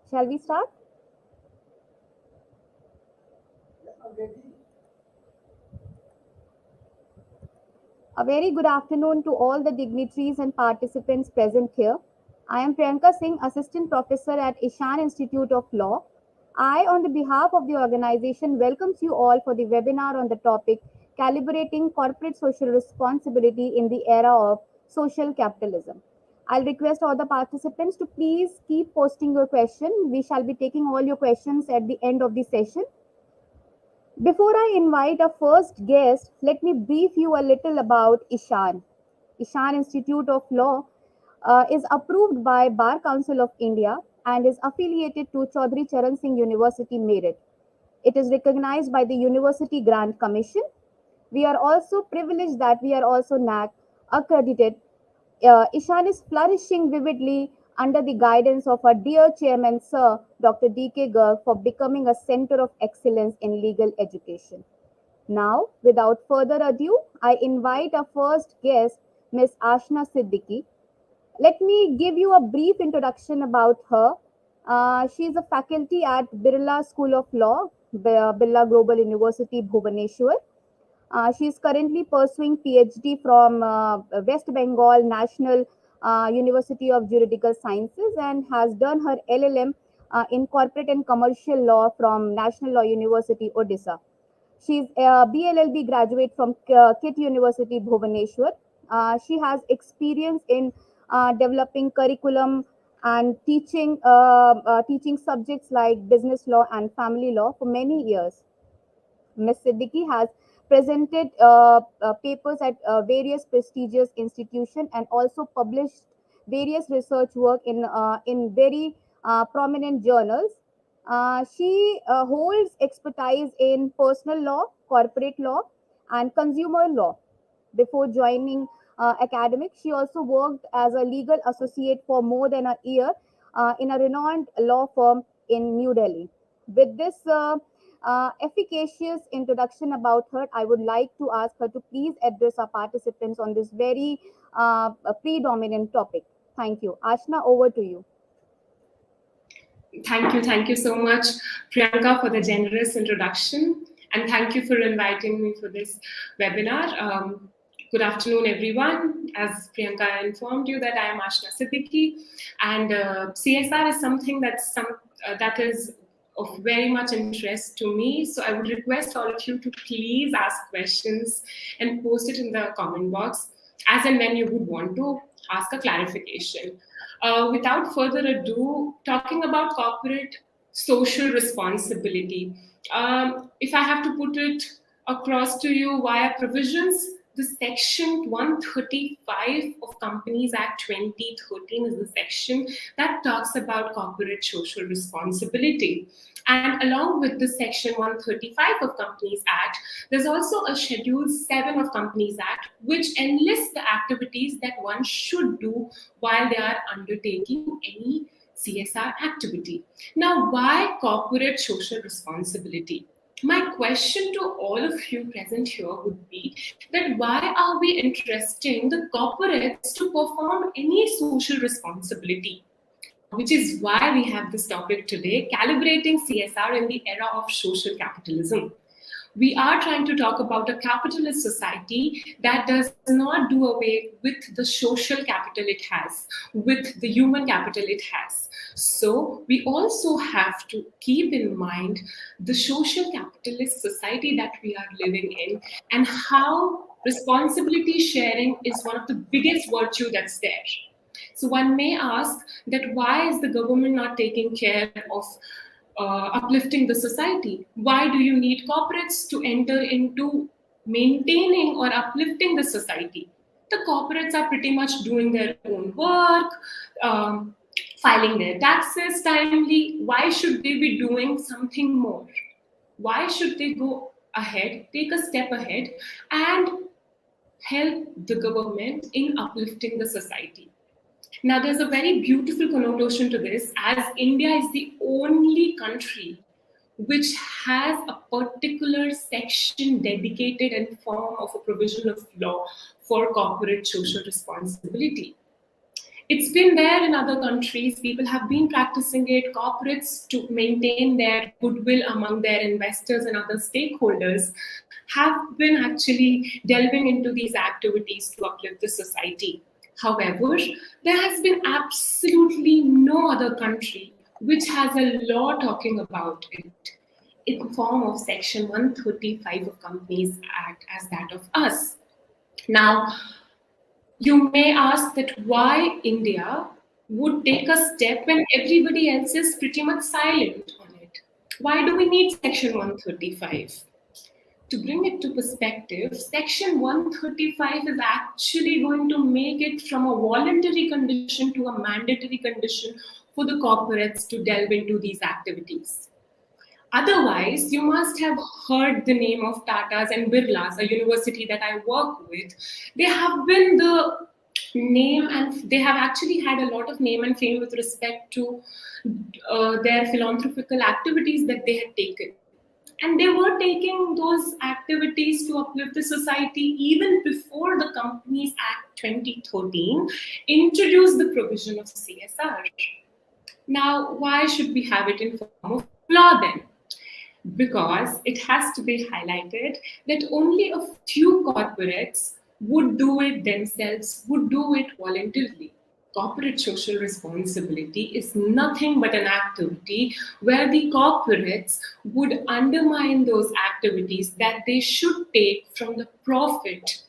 Shall we start? A very good afternoon to all the dignitaries and participants present here. I am Priyanka Singh, Assistant Professor at Ishan Institute of Law. I, on the behalf of the organization, welcomes you all for the webinar on the topic Calibrating Corporate Social Responsibility in the Era of Social Capitalism. I'll request all the participants to please keep posting your question. We shall be taking all your questions at the end of the session. Before I invite our first guest, let me brief you a little about Ishan. Ishan Institute of Law is approved by Bar Council of India and is affiliated to Chaudhry Charan Singh University, Meerut. It is recognized by the University Grant Commission. We are also privileged that we are also NAC accredited. Ishan is flourishing vividly under the guidance of our dear chairman, Sir Dr. D.K. Garg, for becoming a center of excellence in legal education. Now, without further ado, I invite our first guest, Ms. Ashna Siddiqui. Let me give you a brief introduction about her. She is a faculty at Birla School of Law, Birla Global University, Bhubaneswar. She is currently pursuing PhD from West Bengal National University of Juridical Sciences and has done her LLM in corporate and commercial law from National Law University, Odisha. She is a BLLB graduate from KIT University, Bhubaneswar. She has experience in developing curriculum and teaching subjects like business law and family law for many years. Ms. Siddiqui has presented papers at various prestigious institutions and also published various research work in very prominent journals. She holds expertise in personal law, corporate law, and consumer law. Before joining academic, she also worked as a legal associate for more than a year in a renowned law firm in New Delhi. With this efficacious introduction about her, I would like to ask her to please address our participants on this very predominant topic. Thank you. Ashna, over to you. Thank you so much, Priyanka, for the generous introduction. And thank you for inviting me for this webinar. Good afternoon, everyone. As Priyanka informed you that I am Ashna Siddiqui, and CSR is something that is of very much interest to me. So I would request all of you to please ask questions and post it in the comment box as and when you would want to ask a clarification. Without further ado, talking about corporate social responsibility. If I have to put it across to you via provisions, the section 135 of Companies Act 2013 is the section that talks about corporate social responsibility. And along with the section 135 of Companies Act, there's also a schedule 7 of Companies Act, which enlists the activities that one should do while they are undertaking any CSR activity. Now, why corporate social responsibility? My question to all of you present here would be that why are we entrusting the corporates to perform any social responsibility? Which is why we have this topic today, calibrating CSR in the era of social capitalism. We are trying to talk about a capitalist society that does not do away with the social capital it has, with the human capital it has. So we also have to keep in mind the social capitalist society that we are living in and how responsibility sharing is one of the biggest virtue that's there. So one may ask that why is the government not taking care of uplifting the society? Why do you need corporates to enter into maintaining or uplifting the society? The corporates are pretty much doing their own work, filing their taxes timely. Why should they be doing something more? Why should they go ahead, take a step ahead, and help the government in uplifting the society? Now, there's a very beautiful connotation to this, as India is the only country which has a particular section dedicated in form of a provision of law for corporate social responsibility. It's been there in other countries. People have been practicing it. Corporates, to maintain their goodwill among their investors and other stakeholders, have been actually delving into these activities to uplift the society. However, there has been absolutely no other country which has a law talking about it in form of Section 135 of Companies Act as that of us. Now, you may ask that why India would take a step when everybody else is pretty much silent on it. Why do we need Section 135? To bring it to perspective, Section 135 is actually going to make it from a voluntary condition to a mandatory condition for the corporates to delve into these activities. Otherwise, you must have heard the name of Tata's and Birla's, a university that I work with. They have been the name, and they have actually had a lot of name and fame with respect to their philanthropical activities that they had taken. And they were taking those activities to uplift the society even before the Companies Act 2013 introduced the provision of CSR. Now, why should we have it in form of law then? Because it has to be highlighted that only a few corporates would do it themselves, would do it voluntarily. Corporate social responsibility is nothing but an activity where the corporates would undermine those activities that they should take from the profit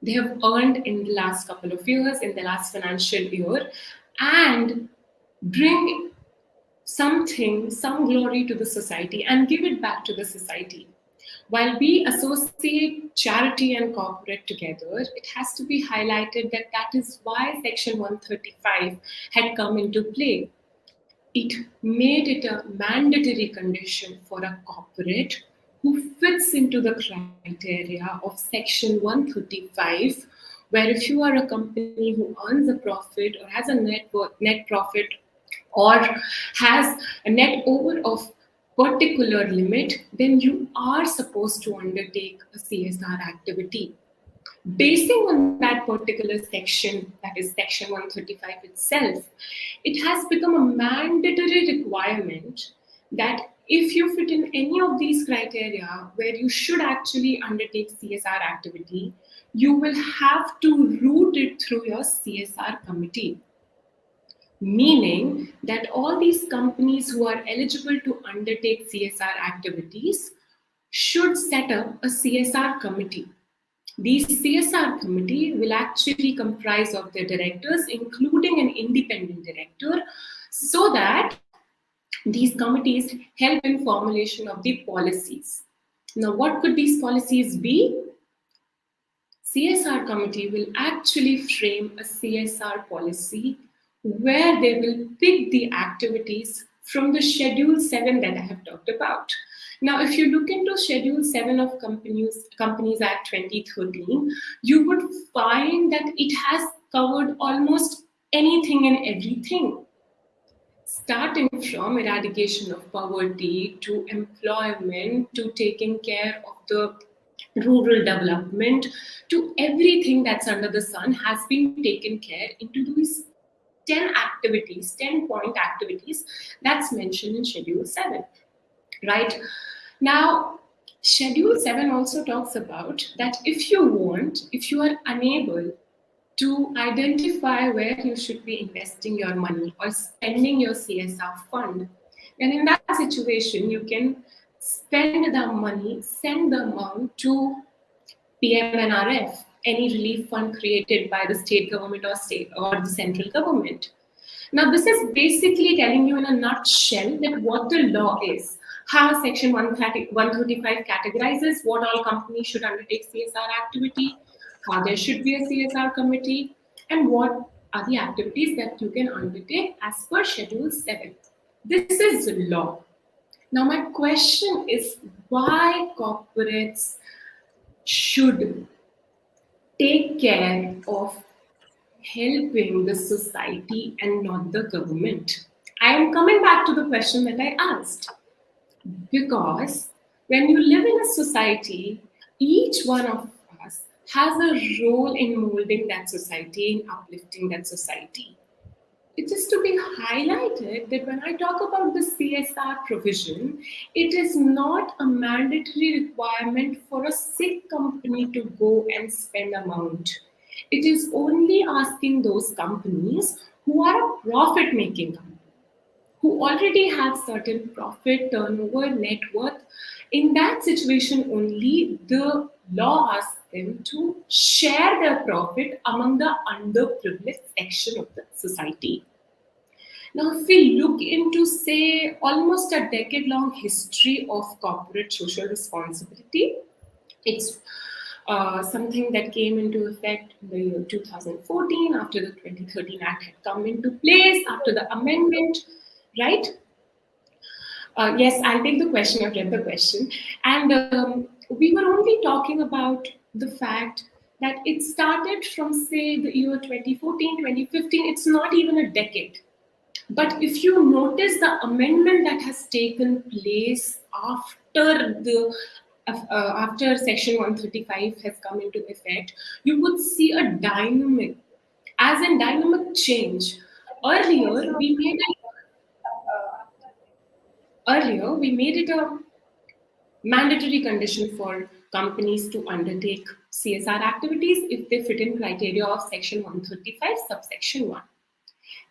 they have earned in the last couple of years, in the last financial year, and bring some glory to the society and give it back to the society. While we associate charity and corporate together, it has to be highlighted that that is why Section 135 had come into play. It made it a mandatory condition for a corporate who fits into the criteria of Section 135, where if you are a company who earns a profit or has a net profit or has a net over of particular limit, then you are supposed to undertake a CSR activity. Basing on that particular section, that is Section 135 itself, it has become a mandatory requirement that if you fit in any of these criteria where you should actually undertake CSR activity, you will have to route it through your CSR committee. Meaning that all these companies who are eligible to undertake CSR activities should set up a CSR committee. These CSR committee will actually comprise of the directors, including an independent director, so that these committees help in formulation of the policies. Now, what could these policies be? CSR committee will actually frame a CSR policy where they will pick the activities from the Schedule 7 that I have talked about. Now, if you look into Schedule 7 of Companies Act 2013, you would find that it has covered almost anything and everything, starting from eradication of poverty to employment to taking care of the rural development to everything that's under the sun has been taken care into these 10 activities, 10-point activities that's mentioned in Schedule 7, right? Now, Schedule 7 also talks about that if you are unable to identify where you should be investing your money or spending your CSR fund, then in that situation, you can spend the money, send the amount to PMNRF, any relief fund created by the state government or the central government. Now, this is basically telling you in a nutshell that what the law is, how Section 135 categorizes what all companies should undertake CSR activity, how there should be a CSR committee, and what are the activities that you can undertake as per Schedule 7. This is law. Now, my question is why corporates should take care of helping the society and not the government? I am coming back to the question that I asked. Because when you live in a society, each one of us has a role in molding that society, in uplifting that society. it is to be highlighted that when I talk about the CSR provision, it is not a mandatory requirement for a sick company to go and spend amount. It is only asking those companies who are a profit making company, who already have certain profit, turnover, net worth. In that situation only, the law asks them to share their profit among the underprivileged section of the society. Now, if we look into, say, almost a decade long history of corporate social responsibility, it's something that came into effect in the year 2014 after the 2013 Act had come into place, after the amendment, right? Yes, I'll take the question. I've read the question. And we were only talking about the fact that it started from, say, the year 2014, 2015. It's not even a decade. But if you notice the amendment that has taken place after Section 135 has come into effect, you would see a dynamic, as in dynamic change. Earlier, we made it Earlier, we made it a mandatory condition for companies to undertake CSR activities if they fit in criteria of Section 135, subsection 1.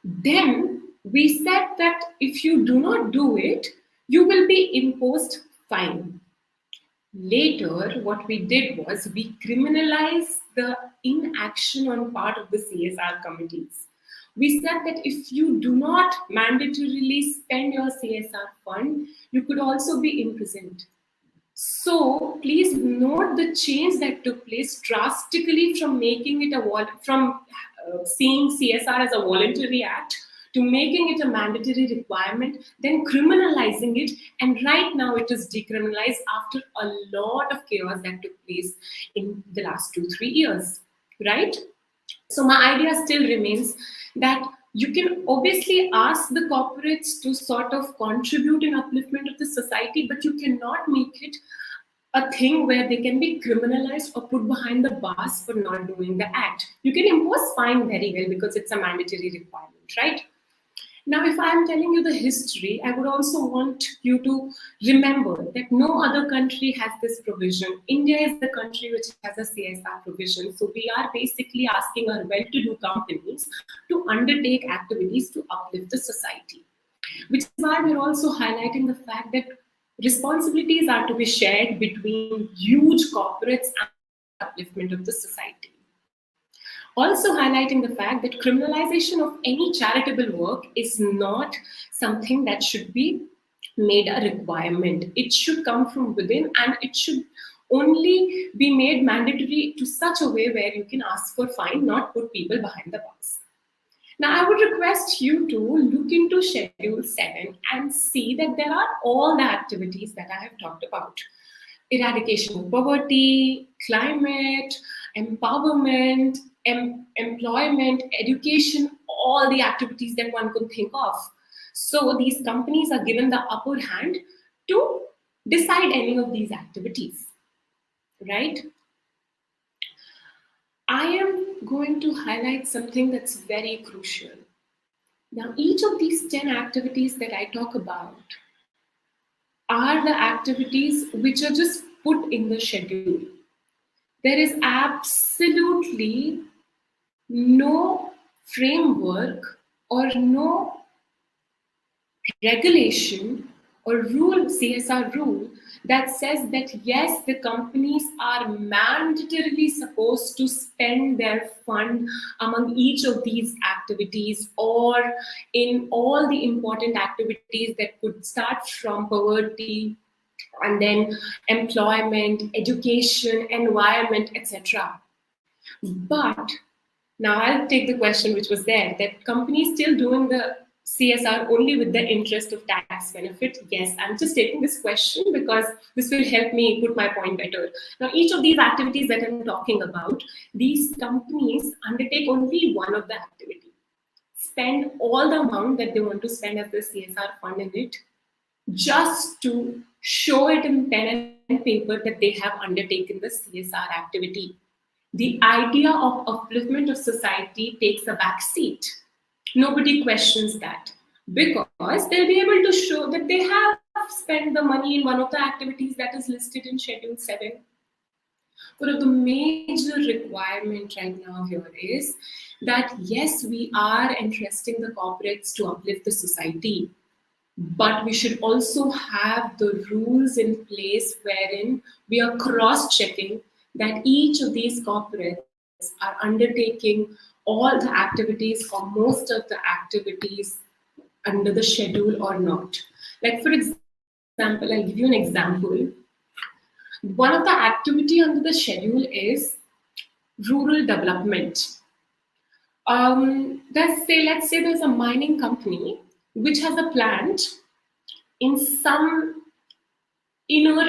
Then we said that if you do not do it, you will be imposed fine. Later, what we did was we criminalized the inaction on part of the CSR committees. We said that if you do not mandatorily spend your CSR fund, you could also be imprisoned. So please note the change that took place drastically from making it seeing CSR as a voluntary act to making it a mandatory requirement, then criminalizing it, and right now it is decriminalized after a lot of chaos that took place in the last 2-3 years, right? So my idea still remains that you can obviously ask the corporates to sort of contribute in upliftment of the society, but you cannot make it a thing where they can be criminalized or put behind the bars for not doing the act. You can impose fine very well because it's a mandatory requirement, right? Now, if I am telling you the history, I would also want you to remember that no other country has this provision. India is the country which has a CSR provision. So we are basically asking our well-to-do companies to undertake activities to uplift the society. Which is why we're also highlighting the fact that responsibilities are to be shared between huge corporates and the upliftment of the society. Also highlighting the fact that criminalization of any charitable work is not something that should be made a requirement. It should come from within, and it should only be made mandatory to such a way where you can ask for fine, not put people behind the bars. Now, I would request you to look into Schedule 7 and see that there are all the activities that I have talked about. Eradication of poverty, climate, empowerment, employment, education, all the activities that one could think of. So these companies are given the upper hand to decide any of these activities, right? I am going to highlight something that's very crucial. Now, each of these 10 activities that I talk about are the activities which are just put in the schedule. There is absolutely no framework or no regulation or rule, CSR rule, that says that yes, the companies are mandatorily supposed to spend their fund among each of these activities or in all the important activities that could start from poverty and then employment, education, environment, etc. But now I'll take the question which was there, that companies still doing the CSR only with the interest of tax benefit. Yes, I'm just taking this question because this will help me put my point better. Now, each of these activities that I'm talking about, these companies undertake only one of the activity. Spend all the amount that they want to spend as the CSR fund in it, just to show it in pen and paper that they have undertaken the CSR activity. The idea of upliftment of society takes a back seat. Nobody questions that because they'll be able to show that they have spent the money in one of the activities that is listed in Schedule 7. One of the major requirement right now here is that yes, we are entrusting the corporates to uplift the society, but we should also have the rules in place wherein we are cross-checking that each of these corporates are undertaking all the activities or most of the activities under the schedule or not. Like for example, I'll give you an example. One of the activity under the schedule is rural development. Let's say there's a mining company which has a plant in some inner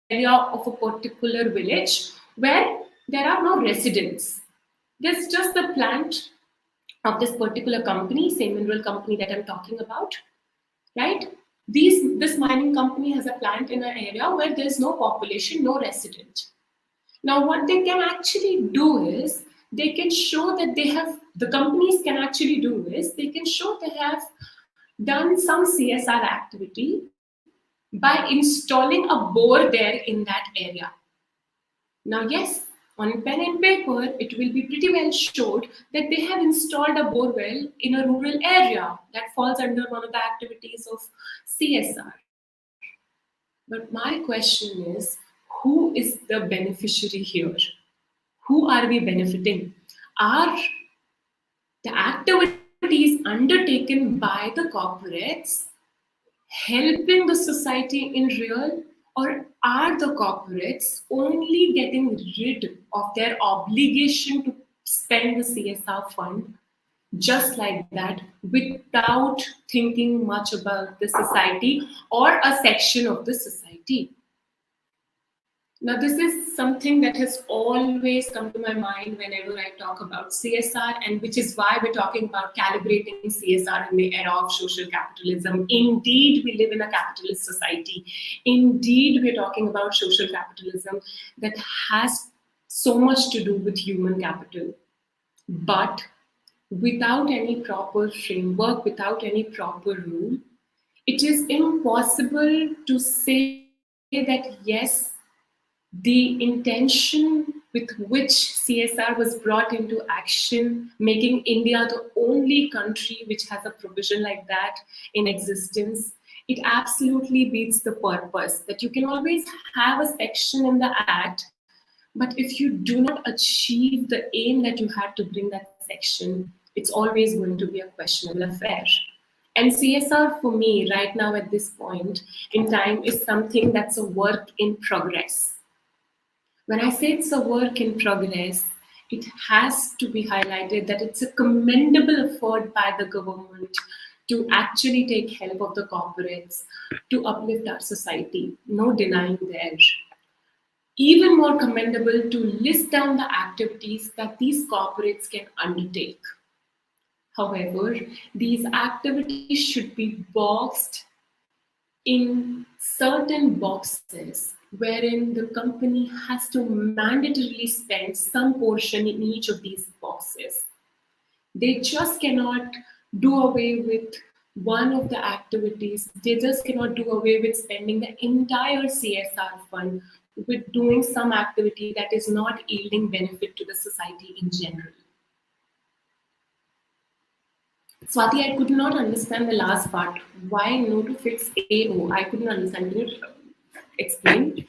area of a particular village where there are no residents. There's just the plant of this particular company, same mineral company that I'm talking about, right? This mining company has a plant in an area where there's no population, no resident. Now, what they can actually do is they can show that they have, the companies can actually do is they can show they have done some CSR activity by installing a bore there in that area. Now, yes, on pen and paper, it will be pretty well showed that they have installed a bore well in a rural area that falls under one of the activities of CSR. But my question is, who is the beneficiary here? Who are we benefiting? Are the activities undertaken by the corporates helping the society in real, or are the corporates only getting rid of their obligation to spend the CSR fund just like that without thinking much about the society or a section of the society? Now, this is something that has always come to my mind whenever I talk about CSR, and which is why we're talking about calibrating CSR in the era of social capitalism. Indeed, we live in a capitalist society. Indeed, we're talking about social capitalism that has so much to do with human capital. But without any proper framework, without any proper rule, it is impossible to say that yes, the intention with which CSR was brought into action, making India the only country which has a provision like that in existence, it absolutely beats the purpose. That you can always have a section in the act, but if you do not achieve the aim that you had to bring that section, it's always going to be a questionable affair. And CSR for me, right now at this point in time, is something that's a work in progress. When I say it's a work in progress, it has to be highlighted that it's a commendable effort by the government to actually take help of the corporates to uplift our society. No denying there. Even more commendable to list down the activities that these corporates can undertake. However, these activities should be boxed in certain boxes wherein the company has to mandatorily spend some portion in each of these boxes. They just cannot do away with one of the activities. They just cannot do away with spending the entire CSR fund with doing some activity that is not yielding benefit to the society in general. Swati, I could not understand the last part. Why no to fix AO? I couldn't understand. Can you explain?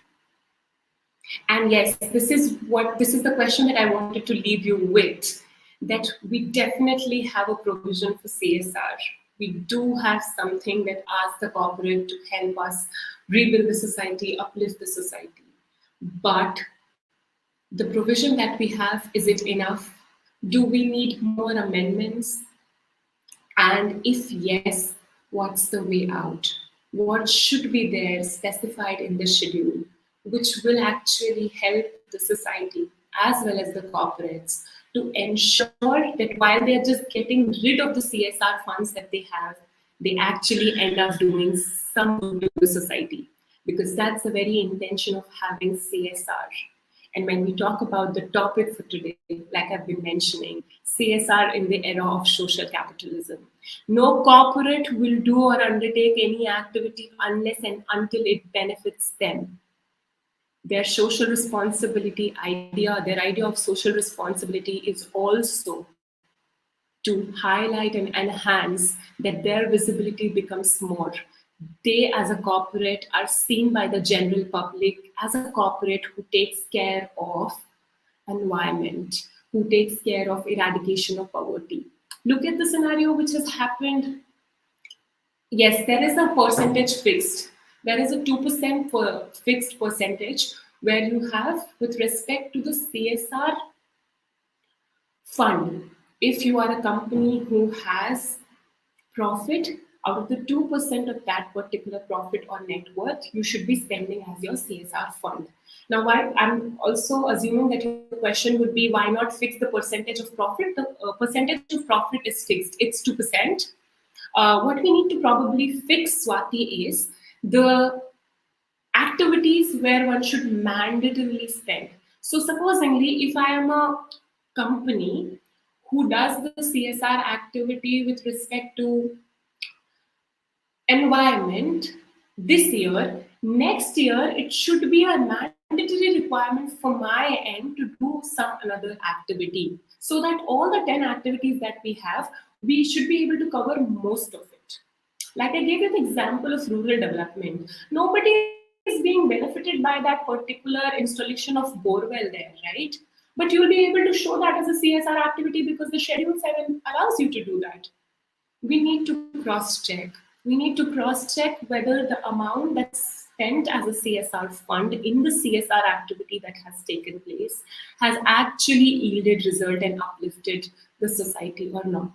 And yes, this is the question that I wanted to leave you with. That we definitely have a provision for CSR. We do have something that asks the corporate to help us rebuild the society, uplift the society. But the provision that we have, is it enough? Do we need more amendments? And if yes, what's the way out? What should be there specified in the schedule, which will actually help the society as well as the corporates to ensure that while they're just getting rid of the CSR funds that they have, they actually end up doing some good to the society. Because that's the very intention of having CSR. And when we talk about the topic for today, like I've been mentioning, CSR in the era of social capitalism. No corporate will do or undertake any activity unless and until it benefits them. Their social responsibility idea, their idea of social responsibility is also to highlight and enhance that their visibility becomes more. They, as a corporate, are seen by the general public as a corporate who takes care of environment, who takes care of eradication of poverty. Look at the scenario which has happened. Yes, there is a percentage fixed. There is a 2% per fixed percentage where you have with respect to the CSR fund. If you are a company who has profit, out of the 2% of that particular profit or net worth, you should be spending as your CSR fund. Now, why I'm also assuming that your question would be why not fix the percentage of profit? The percentage of profit is fixed, it's 2%. What we need to probably fix, Swati, is the activities where one should mandatorily spend. So, supposingly, if I am a company who does the CSR activity with respect to environment this year, next year it should be a mandatory requirement for my end to do some another activity, so that all the 10 activities that we have, we should be able to cover most of it. Like I gave you the example of rural development. Nobody is being benefited by that particular installation of borewell there, right? But you'll be able to show that as a CSR activity because the Schedule 7 allows you to do that. We need to cross check. We need to cross check whether the amount that's spent as a CSR fund in the CSR activity that has taken place has actually yielded result and uplifted the society or not.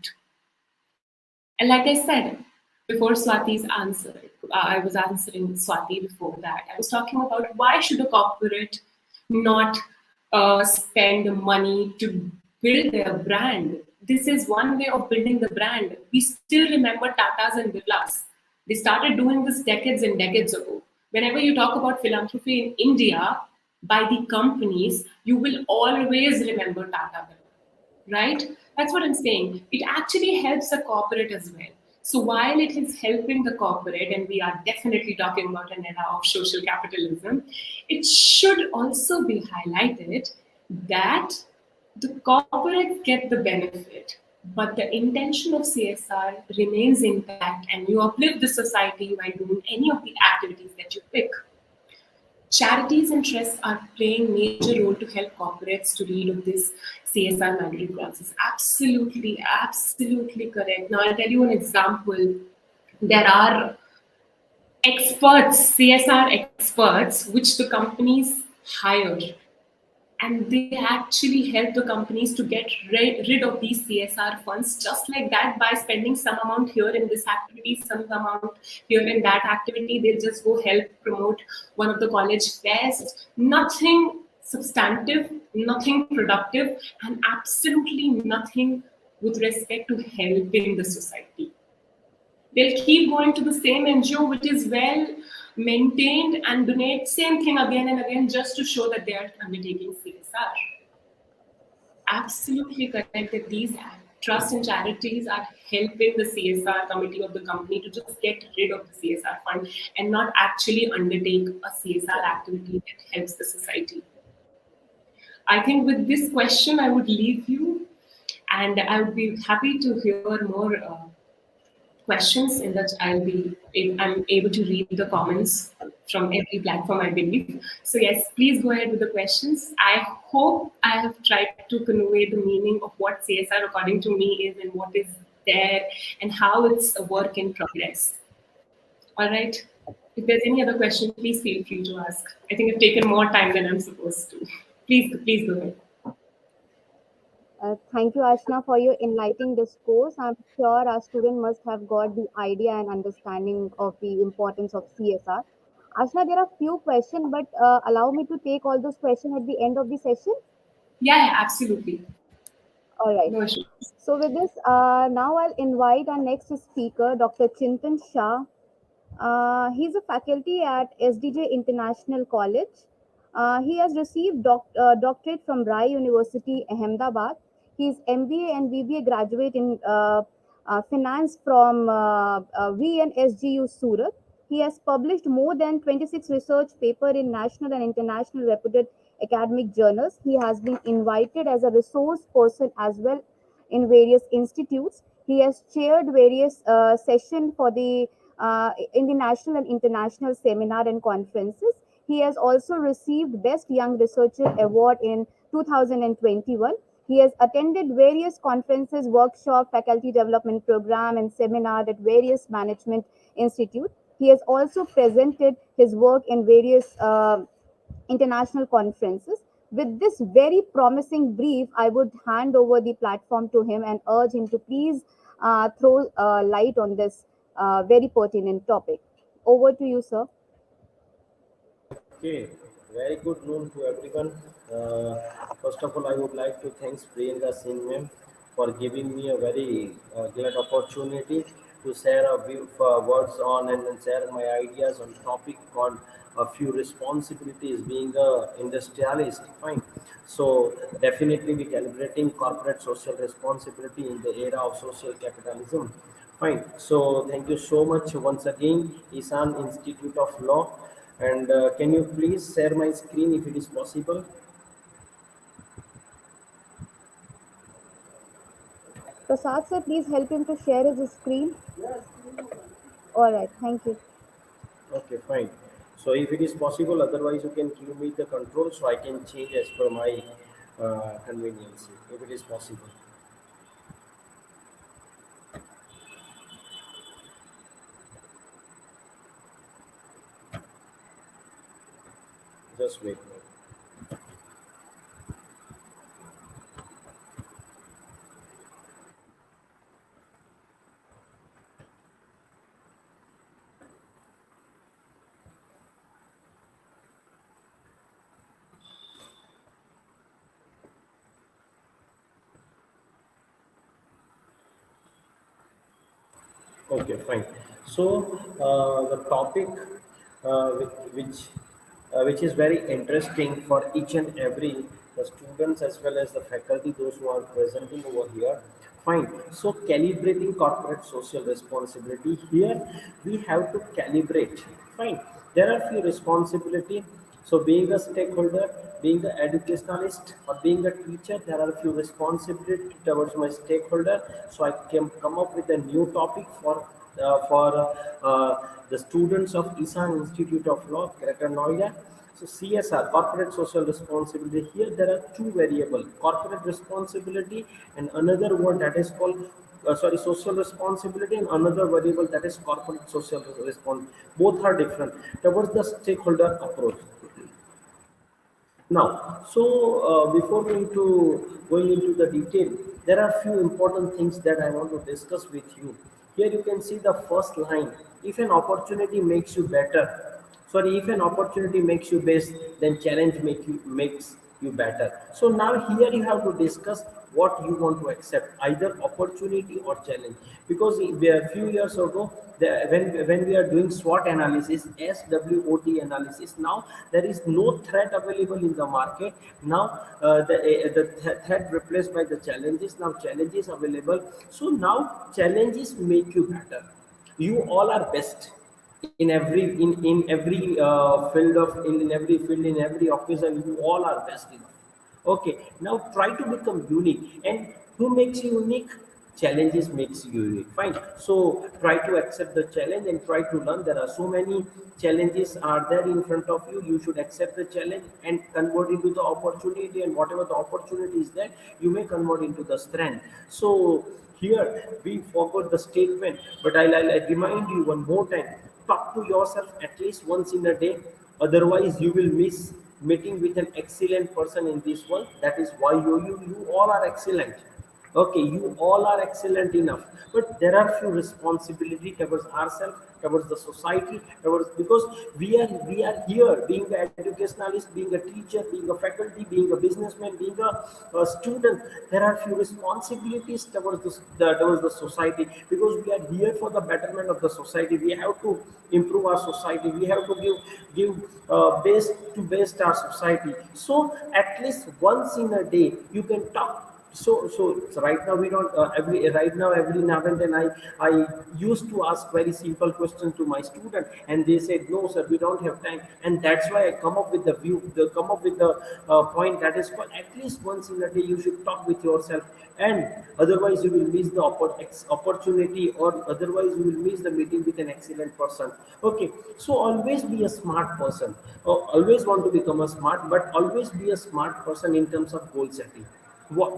And like I said, before Swati's answer, I was answering Swati before that. I was talking about why should a corporate not spend money to build their brand. This is one way of building the brand. We still remember Tatas and Birlas. They started doing this decades and decades ago. Whenever you talk about philanthropy in India by the companies, you will always remember Tata Birla, right? That's what I'm saying. It actually helps a corporate as well. So while it is helping the corporate, and we are definitely talking about an era of social capitalism, it should also be highlighted that the corporates get the benefit, but the intention of CSR remains intact, and you uplift the society while doing any of the activities that you pick. Charities and trusts are playing major role to help corporates to deal with this CSR mandatory process. Absolutely, absolutely correct. Now I'll tell you an example. There are experts, CSR experts, which the companies hire, and they actually help the companies to get rid of these CSR funds just like that by spending some amount here in this activity, some amount here in that activity. They'll just go help promote one of the college fairs. Nothing substantive, nothing productive, and absolutely nothing with respect to helping the society. They'll keep going to the same NGO which is well maintained and donate same thing again and again just to show that they are undertaking CSR. Absolutely correct that these trusts and charities are helping the CSR committee of the company to just get rid of the CSR fund and not actually undertake a CSR activity that helps the society. I think with this question, I would leave you, and I would be happy to hear more questions in that I'm able to read the comments from every platform, I believe. So yes, please go ahead with the questions. I hope I have tried to convey the meaning of what CSR according to me is and what is there and how it's a work in progress. All right. If there's any other question, please feel free to ask. I think I've taken more time than I'm supposed to. Please go ahead. Thank you, Ashna, for your enlightening discourse. I'm sure our student must have got the idea and understanding of the importance of CSR. Ashna, there are few questions, but allow me to take all those questions at the end of the session. Yeah, absolutely. All right. No issue. So with this, now I'll invite our next speaker, Dr. Chintan Shah. He's a faculty at SDJ International College. He has received doctorate from Rai University, Ahmedabad. He is MBA and BBA graduate in finance from VNSGU Surat. He has published more than 26 research papers in national and international reputed academic journals. He has been invited as a resource person as well in various institutes. He has chaired various sessions for the in the national and international seminar and conferences. He has also received Best Young Researcher Award in 2021. He has attended various conferences, workshop, faculty development program, and seminar at various management institute. He has also presented his work in various international conferences. With this very promising brief, I would hand over the platform to him and urge him to please throw light on this very pertinent topic. Over to you, sir. Okay, very good noon to everyone. First of all, I would like to thank Priyanka Singh ma'am for giving me a very glad opportunity to share a few words on and then share my ideas on topic called a few responsibilities being a industrialist. Fine. So definitely we calibrating corporate social responsibility in the era of social capitalism. Fine. So thank you so much once again, Ishan Institute of Law. And can you please share my screen if it is possible? Prasad sir, please help him to share his screen. All right, thank you. Okay, fine. So if it is possible, otherwise you can give me the control so I can change as per my convenience. If it is possible, just wait. Okay, fine. So the topic which is very interesting for each and every the students as well as the faculty, those who are presenting over here. Fine. So calibrating corporate social responsibility. Here we have to calibrate. Fine. There are few responsibility. So being a stakeholder, being an educationalist, or being a teacher, there are a few responsibility towards my stakeholder. So I can come up with a new topic for the students of Ishan Institute of Law, Greater Noida. So CSR, corporate social responsibility. Here there are two variables: corporate responsibility and another one that is called social responsibility, and another variable that is corporate social responsibility. Both are different towards the stakeholder approach. Now, so before going into the detail, there are few important things that I want to discuss with you. Here you can see the first line. If an opportunity makes you better, if an opportunity makes you best, then challenge makes you better. So now here you have to discuss what you want to accept, either opportunity or challenge. Because a few years ago, when we are doing SWOT analysis, SWOT analysis, now there is no threat available in the market. Now the threat replaced by the challenges. Now challenges available. So now challenges make you better. You all are best in every field of in every field, in every occasion. You all are best enough. Okay, now try to become unique. And who makes you unique? Challenges makes you unique. Fine. So try to accept the challenge and try to learn. There are so many challenges are there in front of you. You should accept the challenge and convert into the opportunity. And whatever the opportunity is there, you may convert into the strength. So here we forgot the statement, but I'll remind you one more time. Talk to yourself at least once in a day. Otherwise, you will miss meeting with an excellent person in this world. That is why you all are excellent. Okay, you all are excellent enough, but there are few responsibility towards ourselves, towards the society, towards, because we are here being an educationalist, being a teacher, being a faculty, being a businessman, being a student. There are few responsibilities towards towards the society, because we are here for the betterment of the society. We have to improve our society. We have to give best to best our society. So at least once in a day you can talk. So right now we don't every right now every now and then I used to ask very simple questions to my student, and they said, no sir, we don't have time. And that's why I come up with come up with the point that is called, at least once in a day you should talk with yourself. And otherwise you will miss the opportunity, or otherwise you will miss the meeting with an excellent person. Okay, so always be a smart person. Always want to become a smart, but always be a smart person in terms of goal setting.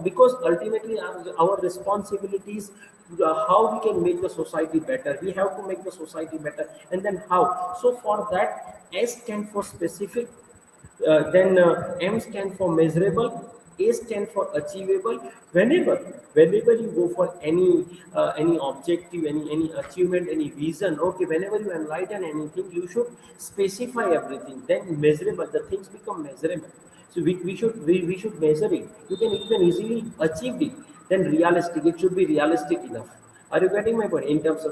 Because ultimately our responsibilities, how we can make the society better. We have to make the society better, and then how. So for that, S stand for specific, then M stand for measurable, A stand for achievable. Whenever you go for any objective, any achievement, any vision, okay, whenever you enlighten anything, you should specify everything. Then measurable, the things become measurable. So we should measure it. You can easily achieve it. Then realistic, it should be realistic enough. Are you getting my point? In terms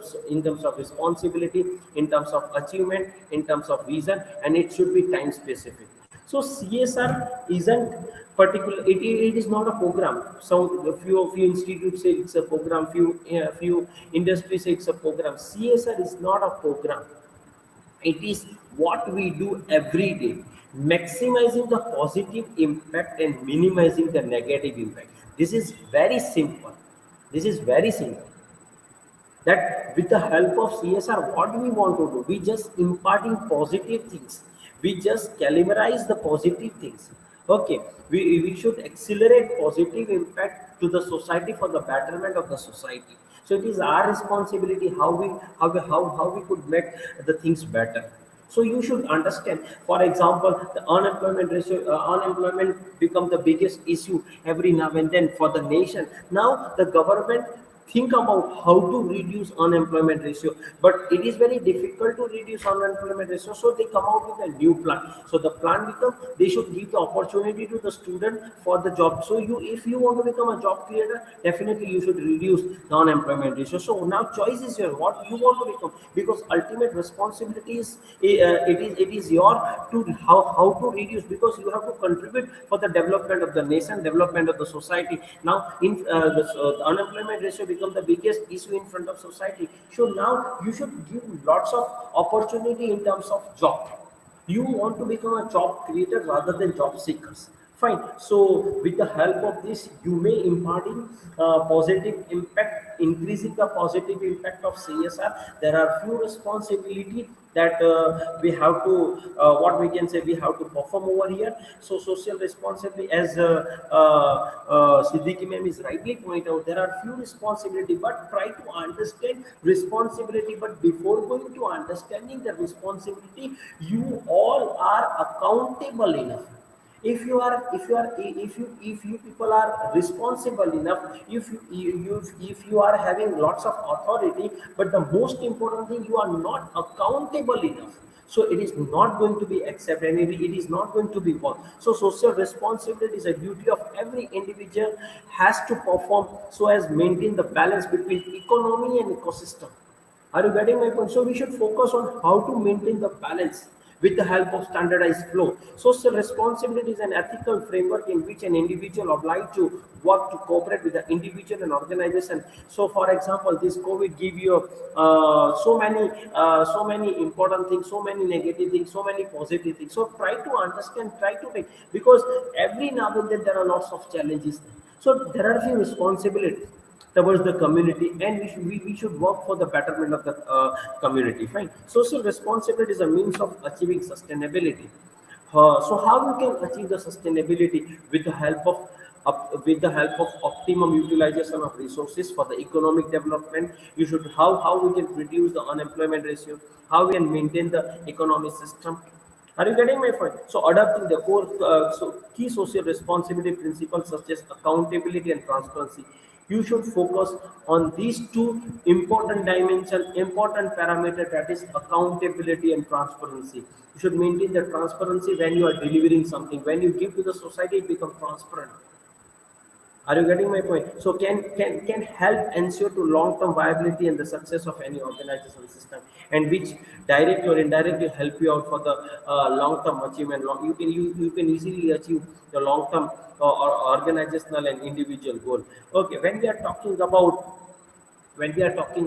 of responsibility, in terms of achievement, in terms of vision, and it should be time specific. So CSR isn't particular. It is not a program. So a few institutes say it's a program. Few industries say it's a program. CSR is not a program. It is what we do every day, maximizing the positive impact and minimizing the negative impact. This is very simple. This is very simple. That with the help of CSR, what we want to do, we just imparting positive things. We just calibrate the positive things. Okay, we should accelerate positive impact to the society for the betterment of the society. So it is our responsibility how we could make the things better. So you should understand. For example, the unemployment ratio, unemployment become the biggest issue every now and then for the nation. Now the government think about how to reduce unemployment ratio, but it is very difficult to reduce unemployment ratio. So they come out with a new plan. So the plan becomes, they should give the opportunity to the student for the job. So if you want to become a job creator, definitely you should reduce the unemployment ratio. So now choice is your, what you want to become, because ultimate responsibility is it is your to how to reduce, because you have to contribute for the development of the nation, development of the society. Now the unemployment ratio become the biggest issue in front of society. So now you should give lots of opportunity in terms of job. You want to become a job creator rather than job seekers. Fine. So with the help of this, you may imparting positive impact, increasing the positive impact of CSR. There are few responsibility that we have to, what we can say, we have to perform over here. So social responsibility, as Siddiqui ma'am is rightly point out, there are few responsibility, but try to understand responsibility. But before going to understanding the responsibility, you all are accountable enough. If you people are responsible enough, if you are having lots of authority, but the most important thing, you are not accountable enough, so it is not going to be accepted, and it is not going to be work. So social responsibility is a duty of every individual has to perform, so as maintain the balance between economy and ecosystem. Are you getting my point? So we should focus on how to maintain the balance with the help of standardized flow. Social responsibility is an ethical framework in which an individual obliged to work to cooperate with the individual and organization. So, for example, this COVID give you so many important things, so many negative things, so many positive things. So try to understand, try to make, because every now and then there are lots of challenges. So there are few responsibilities towards the community, and we should work for the betterment of the community. Fine. Social responsibility is a means of achieving sustainability. So how you can achieve the sustainability with the help of optimum utilization of resources for the economic development. You should, how we can reduce the unemployment ratio, how we can maintain the economic system. Are you getting my point? So adopting the core key social responsibility principles such as accountability and transparency. You should focus on these two important dimension, important parameter, that is accountability and transparency. You should maintain the transparency when you are delivering something. When you give to the society, it becomes transparent. Are you getting my point? So can help ensure to long-term viability and the success of any organization system, and which directly or indirectly help you out for the long-term achievement. You can easily achieve the long-term or organizational and individual goal. Okay, when we are talking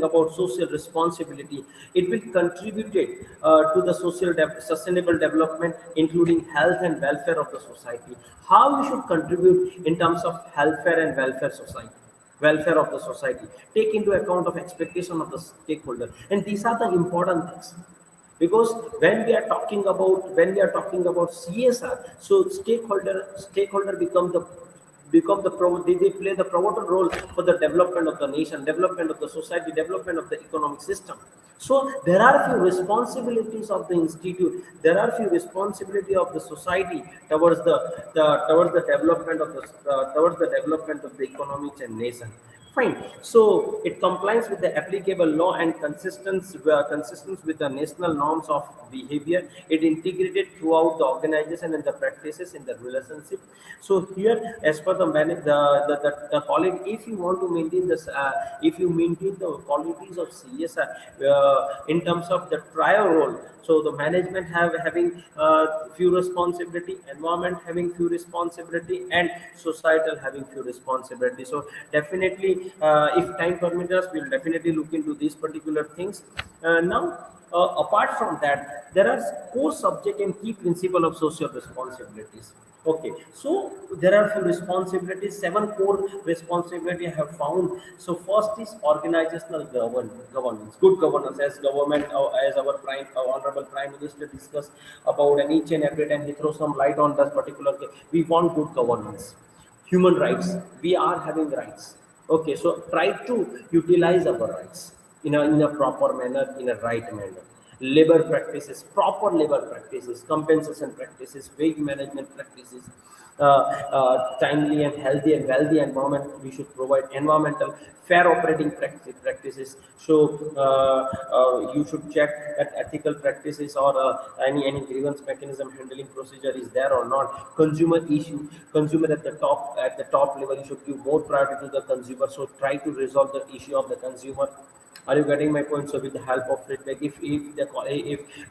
about social responsibility, it will contribute to the sustainable development, including health and welfare of the society. How you should contribute in terms of welfare and welfare of the society, take into account of expectation of the stakeholder, and these are the important things. Because when we are talking about CSR, so stakeholder they play the pivotal role for the development of the nation, development of the society, development of the economic system. So there are few responsibilities of the institute, there are few responsibility of the society towards the development of the economics and nation. Fine. So it complies with the applicable law and consistent with the national norms of behavior. It integrated throughout the organization and the practices in the relationship. So here, as per the quality, if you want to maintain this, if you maintain the qualities of CSR in terms of the trial role. So the management having few responsibility, environment having few responsibility, and societal having few responsibility. So definitely, if time permits us, we'll definitely look into these particular things. Now, apart from that, there are core subject and key principle of social responsibilities. Okay, so there are few responsibilities, seven core responsibility I have found. So first is organizational governance, good governance, as government, as our honorable Prime Minister discussed about, and each and every time he throws some light on that particular thing. We want good governance. Human rights, we are having rights. Okay, so try to utilize our rights in a proper manner, in a right manner. Labor practices, proper labor practices, compensation practices, wage management practices, timely and healthy and wealthy environment. We should provide environmental fair operating practices. So you should check that ethical practices or any grievance mechanism handling procedure is there or not. Consumer issue, consumer at the top level, you should give more priority to the consumer. So try to resolve the issue of the consumer. Are you getting my point? So with the help of feedback, if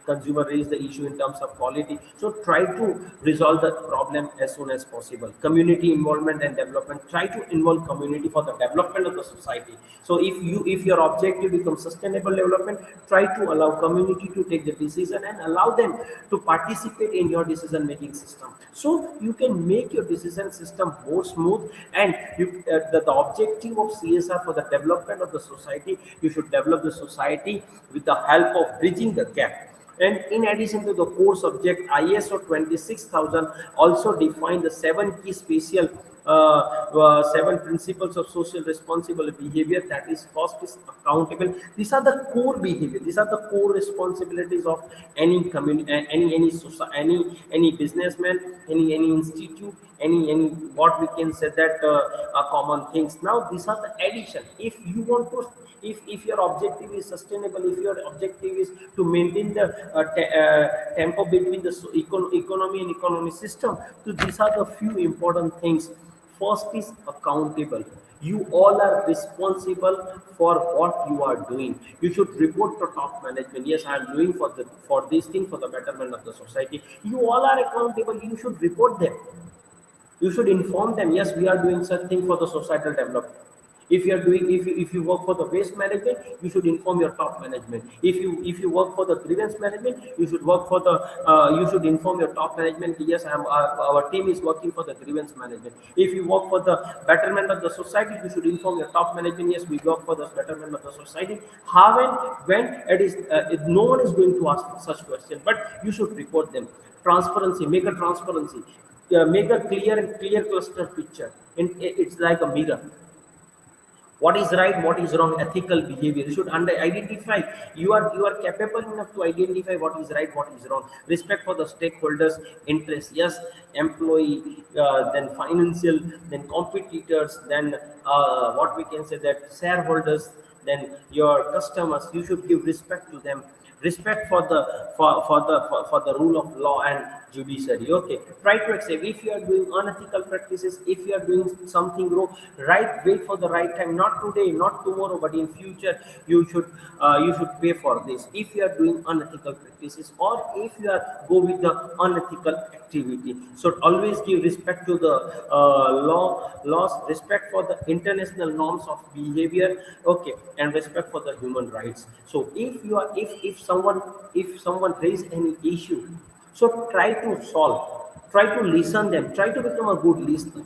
consumer raise the issue in terms of quality, so try to resolve the problem as soon as possible. Community involvement and development, try to involve community for the development of the society. So if your objective becomes sustainable development, try to allow community to take the decision and allow them to participate in your decision making system, so you can make your decision system more smooth. And the objective of CSR for the development of the society, you should develop the society with the help of bridging the gap. And in addition to the core subject, ISO 26000 also define the seven key spatial seven principles of social responsible behavior. That is, first is accountable. These are the core behavior. These are the core responsibilities of any community, any businessman, any institute, any what we can say that are common things. Now these are the addition. If you want to, if your objective is sustainable, if your objective is to maintain the tempo between the economy and economy system, so these are the few important things. First is accountable. You all are responsible for what you are doing. You should report to top management. Yes, I am doing for this thing for the betterment of the society. You all are accountable. You should report them. You should inform them. Yes, we are doing such thing for the societal development. If you are doing, if you work for the waste management, you should inform your top management. If you work for the grievance management, you should work for the you should inform your top management. Yes, our team is working for the grievance management. If you work for the betterment of the society, you should inform your top management. Yes, we work for the betterment of the society. How and when it is, no one is going to ask such question, but you should report them. Transparency, make a transparency, make a clear cluster picture, and it's like a mirror. What is right, what is wrong, ethical behavior. You should identify. You are capable enough to identify what is right, what is wrong. Respect for the stakeholders interest, yes, employee, then financial, then competitors, then what we can say that shareholders, then your customers. You should give respect to them. Respect for the for the rule of law and judiciary. Okay, try to accept. If you are doing unethical practices, if you are doing something wrong, right, wait for the right time, not today, not tomorrow, but in future. You should pay for this if you are doing unethical practices, or if you are go with the unethical activity. So always give respect to the laws, respect for the international norms of behavior. Okay, and respect for the human rights. So if you are if someone raise any issue, so try to solve, try to listen them, try to become a good listener.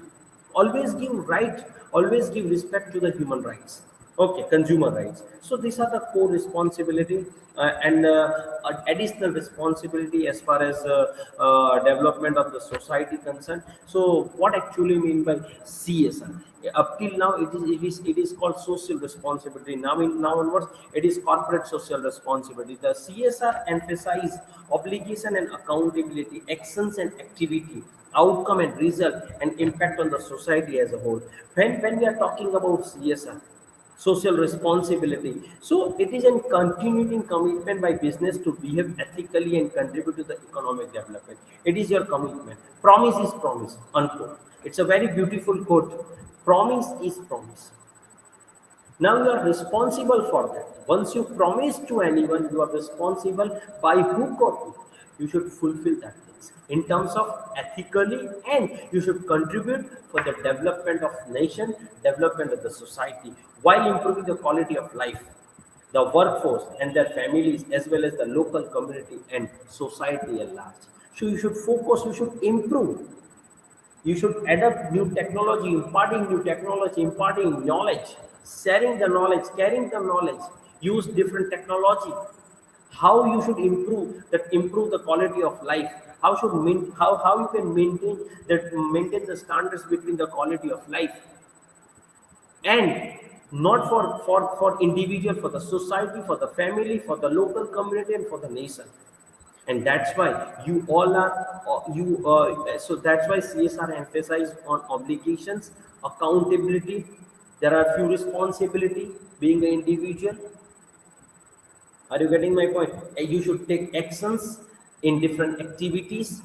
Always give right, always give respect to the human rights. Okay, consumer rights. So these are the core responsibility, and additional responsibility as far as development of the society concerned. So what actually mean by CSR? Up till now, it is called social responsibility. Now onwards, it is corporate social responsibility. The CSR emphasize obligation and accountability, actions and activity, outcome and result, and impact on the society as a whole. When we are talking about CSR, social responsibility, so it is a continuing commitment by business to behave ethically and contribute to the economic development. It is your commitment. Promise is promise, unquote. It's a very beautiful quote. Promise is promise. Now you are responsible for that. Once you promise to anyone, you are responsible by hook or crook. You should fulfill that things in terms of ethically, and you should contribute for the development of nation, development of the society, while improving the quality of life, the workforce and their families, as well as the local community and society at large. So you should focus, you should improve, you should adapt new technology, imparting new technology, imparting knowledge, sharing the knowledge, carrying the knowledge, use different technology. How you should improve the quality of life. How you can maintain the standards between the quality of life, and not for individual, for the society, for the family, for the local community, and for the nation. And that's why you all are you so that's why CSR emphasize on obligations, accountability. There are few responsibility being an individual. Are you getting my point? You should take actions in different activities.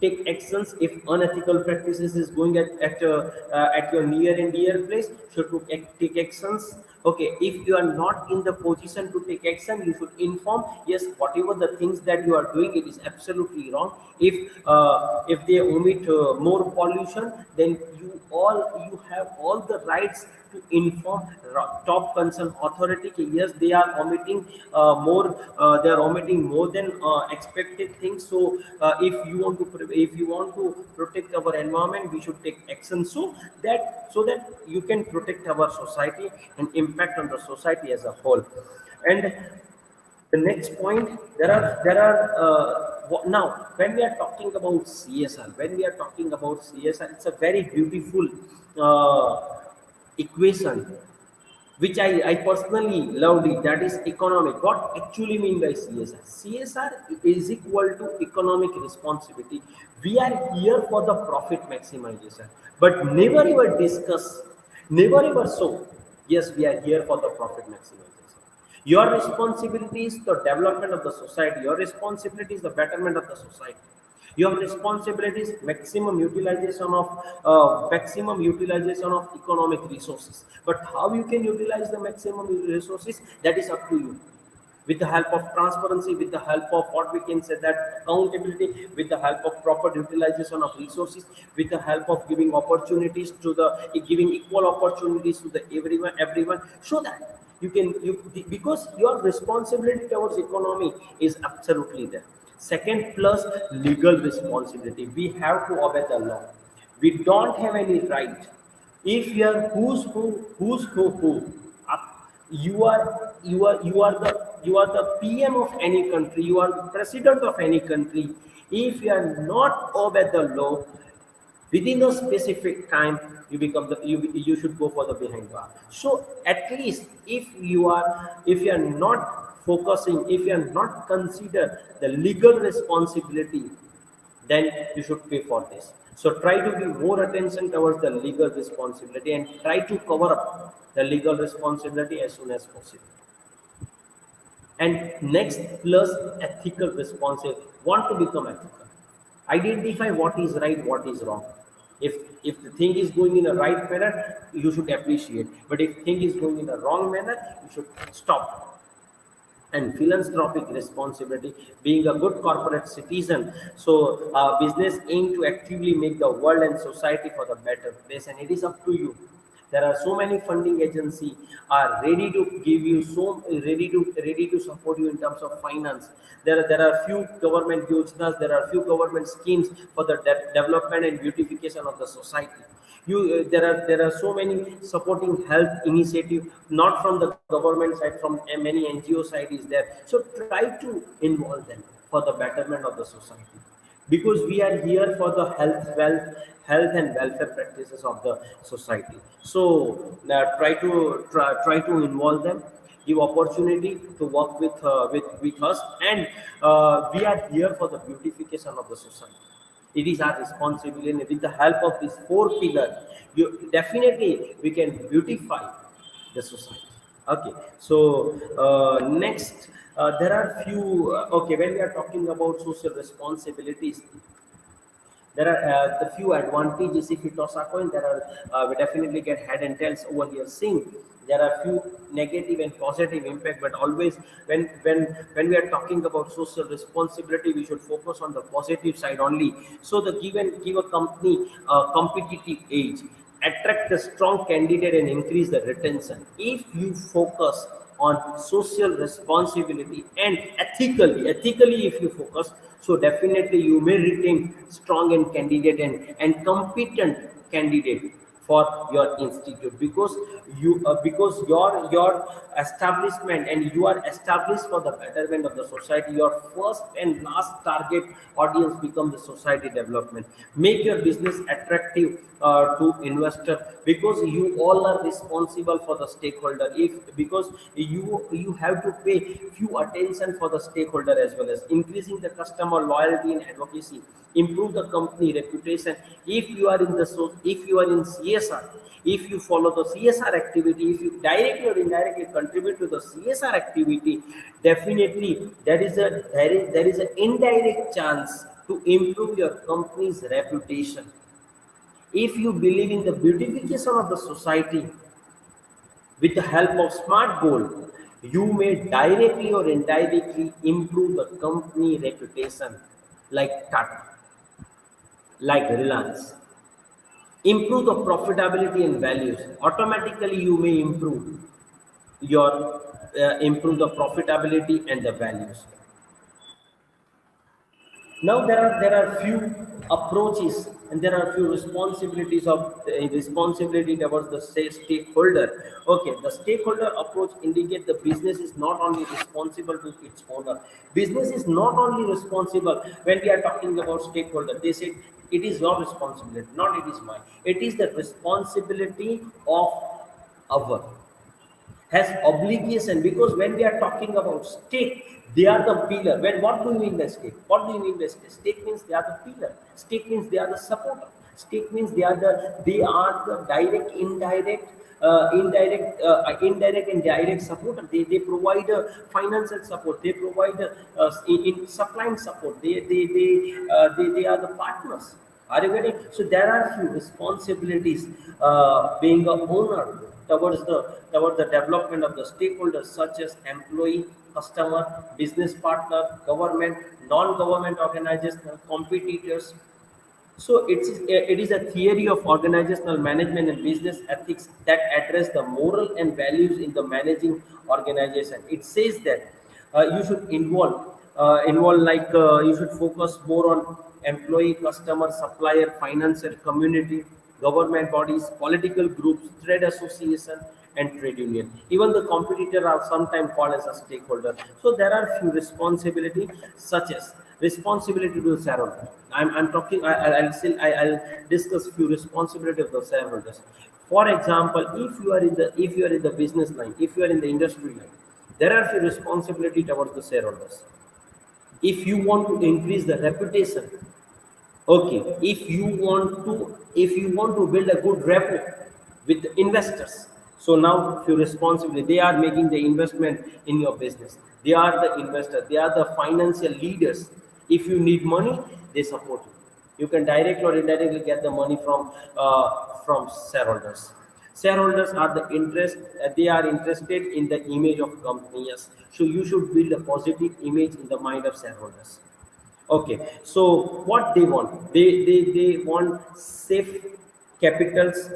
Take actions if unethical practices is going at your near and dear place. Should to take actions. Okay, if you are not in the position to take action, you should inform. Yes, whatever the things that you are doing, it is absolutely wrong. If they omit more pollution, then you have all the rights to inform top concerned authority कि yes, they are omitting they are omitting more than expected things. So if you want to protect our environment, we should take action, so that you can protect our society and impact on the society as a whole. And the next point, now when we are talking about CSR, it's a very beautiful equation which I personally loved it. That is economic. What actually mean by CSR? CSR is equal to economic responsibility. We are here for the profit maximization, but never ever discuss, never ever so. Yes, we are here for the profit maximization. Your responsibility is the development of the society. Your responsibility is the betterment of the society. Your responsibility is maximum utilization of economic resources. But how you can utilize the maximum resources, that is up to you. With the help of transparency, with the help of what we can say that accountability, with the help of proper utilization of resources, with the help of giving opportunities to the giving equal opportunities to the everyone, so that because your responsibility towards economy is absolutely there. Second, plus legal responsibility. We have to obey the law. We don't have any right. If you are who, uh, you are the PM of any country. You are the president of any country. If you are not obey the law within a specific time, you become the you should go for the behind bar. So at least if you are not focusing, if you are not consider the legal responsibility, then you should pay for this. So try to give more attention towards the legal responsibility and try to cover up the legal responsibility as soon as possible. And next, plus ethical responsibility. Want to become ethical. Identify what is right, what is wrong. If the thing is going in a right manner, you should appreciate. But if thing is going in a wrong manner, you should stop. And philanthropic responsibility, being a good corporate citizen. So business aim to actively make the world and society for the better place, and it is up to you. There are so many funding agency are ready to give you, so ready to support you in terms of finance. There are few government yojanas, there are few government schemes for the development and beautification of the society. There are so many supporting health initiative, not from the government side, from many NGO side is there. So try to involve them for the betterment of the society, because we are here for the health and welfare practices of the society. So try to involve them, give opportunity to work with us, and we are here for the beautification of the society. It is our responsibility, and with the help of these four pillars, definitely we can beautify the society. Okay, so next, there are few okay, when we are talking about social responsibilities, there are the few advantages. If we toss a coin, there are we definitely get head and tails over here. Seeing there are few negative and positive impact, but always when we are talking about social responsibility, we should focus on the positive side only. So the give a company competitive edge, attract the strong candidate and increase the retention. If you focus on social responsibility and ethically if you focus, so definitely you may retain strong and candidate and competent candidate for your institute, because your establishment, and you are established for the betterment of the society. Your first and last target audience become the society development. Make your business attractive to investor, because you all are responsible for the stakeholder. If because you have to pay few attention for the stakeholder, as well as increasing the customer loyalty and advocacy, improve the company reputation. If you are in CSR, if you follow the CSR activity, if you directly or indirectly contribute to the CSR activity, definitely there is an indirect chance to improve your company's reputation. If you believe in the beautification of the society with the help of smart goal, you may directly or indirectly improve the company reputation, like Tata, like Reliance. Improve the profitability and values. Automatically, you may improve the profitability and the values. Now there are few approaches, and there are few responsibilities of responsibility towards the stakeholder. Okay, the stakeholder approach indicate the business is not only responsible to its owner. Business is not only responsible. When we are talking about stakeholder, they say it is your responsibility, not it is mine. It is the responsibility of our, has obligation, because when we are talking about stake, they are the pillar. When what do you mean by stake? What do you mean by stake? Stake means they are the pillar. Stake means they are the supporter. Stake means they are the indirect and direct supporter. They provide financial support. They provide in supplying support. They are the partners. Are you getting? So there are few responsibilities being a owner towards the development of the stakeholders, such as employee, customer, business partner, government, non-government organizational, competitors. So it is a theory of organizational management and business ethics that address the moral and values in the managing organization. It says that you should you should focus more on employee, customer, supplier, financial, community, government bodies, political groups, trade association, and trade union. Even the competitor are sometimes called as a stakeholder. So there are few responsibility, such as Responsibility to the shareholder. I'm talking. I'll discuss few responsibility of the shareholders. For example, if you are in the business line, if you are in the industry line, there are few responsibility towards the shareholders. If you want to increase the reputation, okay, if you want to build a good rapport with the investors, so now your responsibility, they are making the investment in your business, they are the investors, they are the financial leaders. If you need money, they support you. You can directly or indirectly get the money from shareholders. Shareholders are the interest, they are interested in the image of company. Yes, so you should build a positive image in the mind of shareholders. Okay, so what they want? They want safe capitals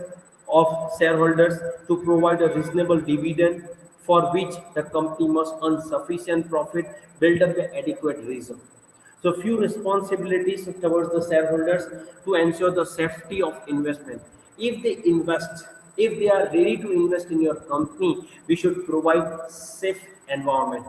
of shareholders to provide a reasonable dividend for which the company must earn sufficient profit, build up the adequate reserve. So few responsibilities towards the shareholders to ensure the safety of investment. If they invest, if they are ready to invest in your company, we should provide safe environment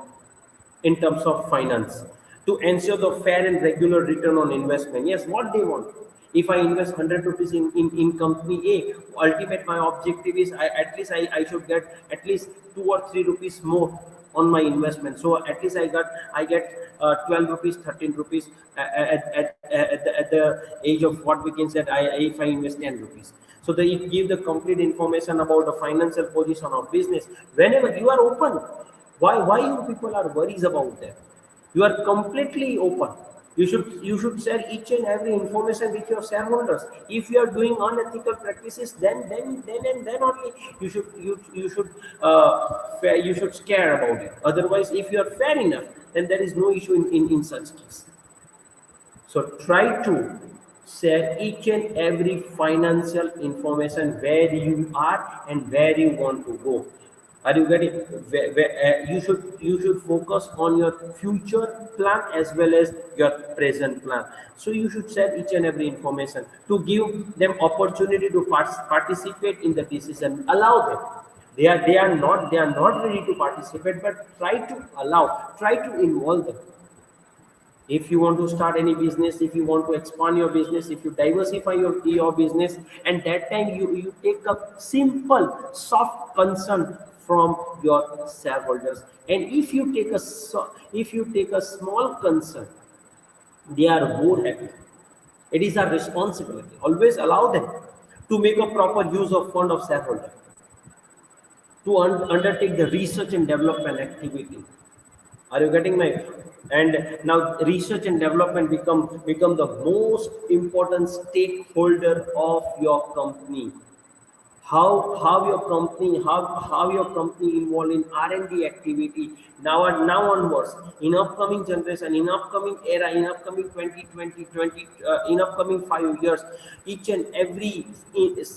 in terms of finance to ensure the fair and regular return on investment. Yes, what they want. If I invest 100 rupees in company A, ultimate my objective is at least I should get at least 2 or 3 rupees more on my investment. So at least I get 12 rupees, 13 rupees at the age of what we can say if I invest 10 rupees. So they give the complete information about the financial position of business. Whenever you are open, why you people are worries about that? You are completely open. You should share each and every information with your shareholders. If you are doing unethical practices, then only you should care about it. Otherwise, if you are fair enough, then there is no issue in such case. So try to share each and every financial information where you are and where you want to go. Are you getting? You should focus on your future plan as well as your present plan. So you should share each and every information to give them opportunity to participate in the decision. Allow them. They are not ready to participate, but try to involve them. If you want to start any business, if you want to expand your business, if you diversify your business, and that time you take a simple soft concern from your shareholders. And if you take a small concern, they are more happy. It is our responsibility. Always allow them to make a proper use of fund of shareholder, to undertake the research and development activity. Are you getting my? And now research and development become the most important stakeholder of your company. How your company involved in R&D activity now onwards, in upcoming generation, in upcoming era, in upcoming 2020 in upcoming 5 years, each and every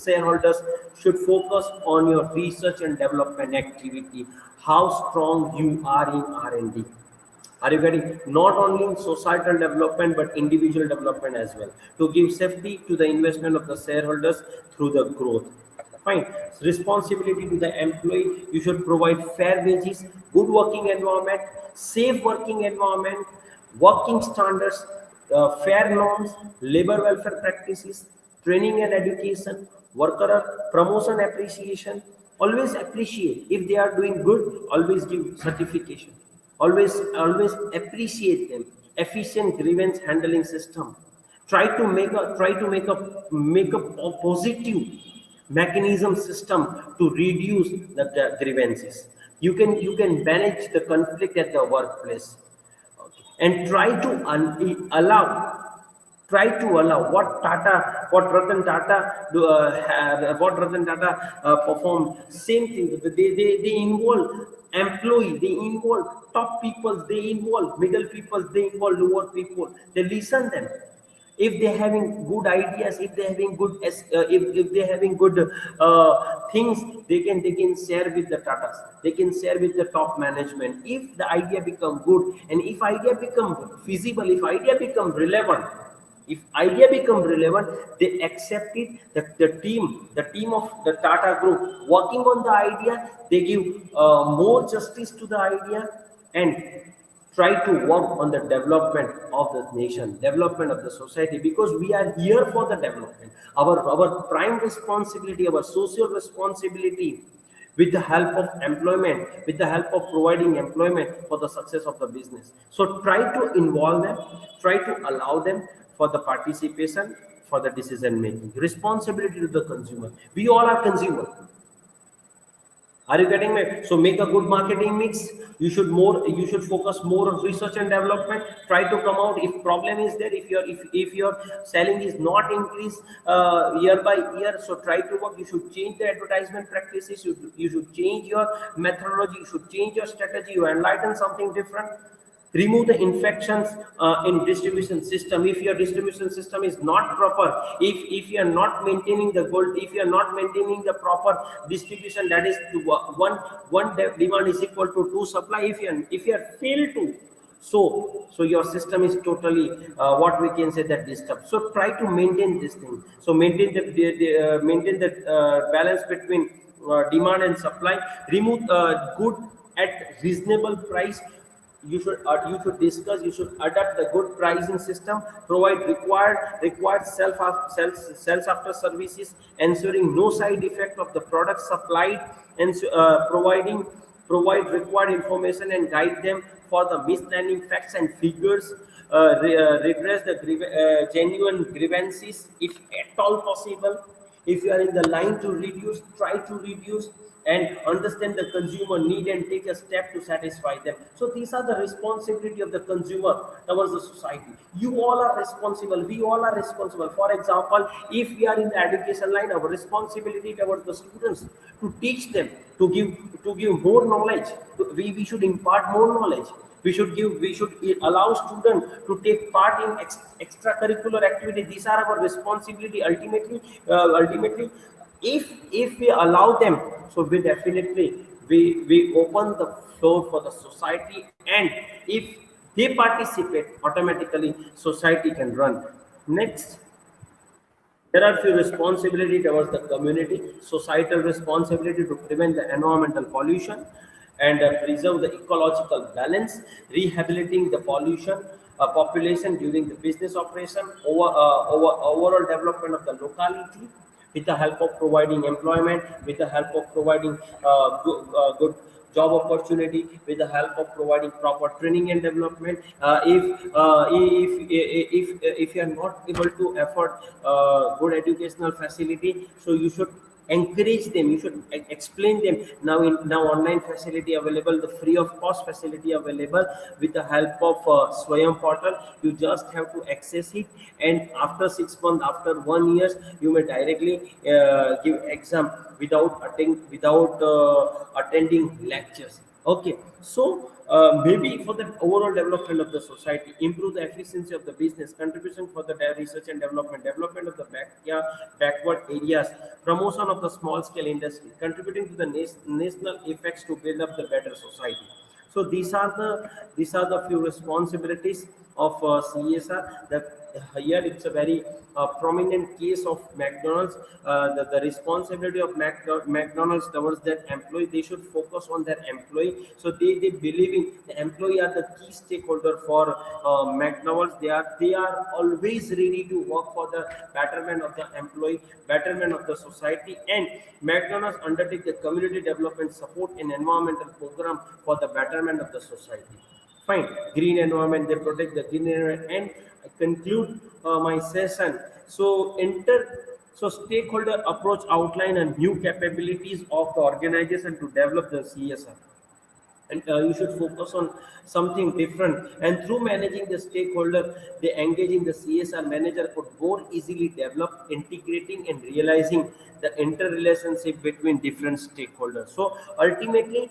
shareholders should focus on your research and development activity, how strong you are in R&D. Are you getting? Not only in societal development but individual development as well, to give safety to the investment of the shareholders through the growth. Fine. Responsibility to the employee. You should provide fair wages, good working environment, safe working environment, working standards, fair norms, labor welfare practices, training and education, worker promotion appreciation. Always appreciate. If they are doing good, always give certification. Always appreciate them. Efficient grievance handling system. Try to make a positive mechanism system to reduce the grievances. You can manage the conflict at the workplace. Okay. And try to allow what Ratan Tata perform. Same thing. They involve employee, they involve top people, they involve middle people, they involve lower people. They listen them. If they're having good ideas, if they're having if they're having good things, they can share with the Tatas, they can share with the top management. If the idea become good, and if idea become feasible, if idea become relevant, they accept it. The team of the Tata group working on the idea, they give more justice to the idea, and try to work on the development of the nation, development of the society, because we are here for the development. Our prime responsibility, our social responsibility, with the help of employment, with the help of providing employment for the success of the business. So try to involve them, try to allow them for the participation, for the decision making. Responsibility to the consumer, we all are consumer. Are you getting me? So make a good marketing mix. You should focus more on research and development. Try to come out if problem is there. If your selling is not increased year by year, so try to work. You should change the advertisement practices. You should change your methodology. You should change your strategy. You enlighten something different. Remove the infections in distribution system. If your distribution system is not proper, if you are not maintaining the gold, if you are not maintaining the proper distribution, that is to one demand is equal to two supply. If you are failed to, so your system is totally what we can say that disturbed. So try to maintain this thing. So maintain the balance between demand and supply. Remove good at reasonable price. You should discuss, you should adapt the good pricing system. Provide required self after services, ensuring no side effect of the product supplied, and provide required information and guide them for the misleading facts and figures. Redress the genuine grievances if at all possible. If you are in the line to reduce, try to reduce, and understand the consumer need and take a step to satisfy them. So these are the responsibility of the consumer towards the society. You all are responsible, we all are responsible. For example, if we are in the education line, our responsibility towards the students to teach them, to give more knowledge. We should impart more knowledge. We should allow students to take part in extracurricular activity. These are our responsibility. Ultimately, if we allow them, so we definitely we open the floor for the society, and if they participate, automatically society can run. Next, there are few responsibility towards the community. Societal responsibility to prevent the environmental pollution and preserve the ecological balance. Rehabilitating the pollution population during the business operation. Overall development of the locality, with the help of providing employment, with the help of providing good job opportunity, with the help of providing proper training and development. If you are not able to afford good educational facility, so you should encourage them, you should explain them. Now online facility available, the free of cost facility available, with the help of Swayam portal. You just have to access it, and after 6 months, after 1 year, you may directly give exam without attending lectures. Okay, so maybe for the overall development of the society, improve the efficiency of the business, contribution for the research and development of the backward areas, promotion of the small scale industry, contributing to the national effects to build up the better society. So these are the few responsibilities of CSR. That here it's a very prominent case of McDonald's. The responsibility of McDonald's towards their employee, they should focus on their employee. So they believe in the employee are the key stakeholder for McDonald's. They are always ready to work for the betterment of the employee, betterment of the society. And McDonald's undertake the community development support and environmental program for the betterment of the society. Fine. Green environment, they protect the green environment. And I conclude my session. So stakeholder approach outline and new capabilities of the organization to develop the CSR. And you should focus on something different. And through managing the stakeholder, they engage in the CSR manager could more easily develop, integrating and realizing the interrelationship between different stakeholders. So ultimately,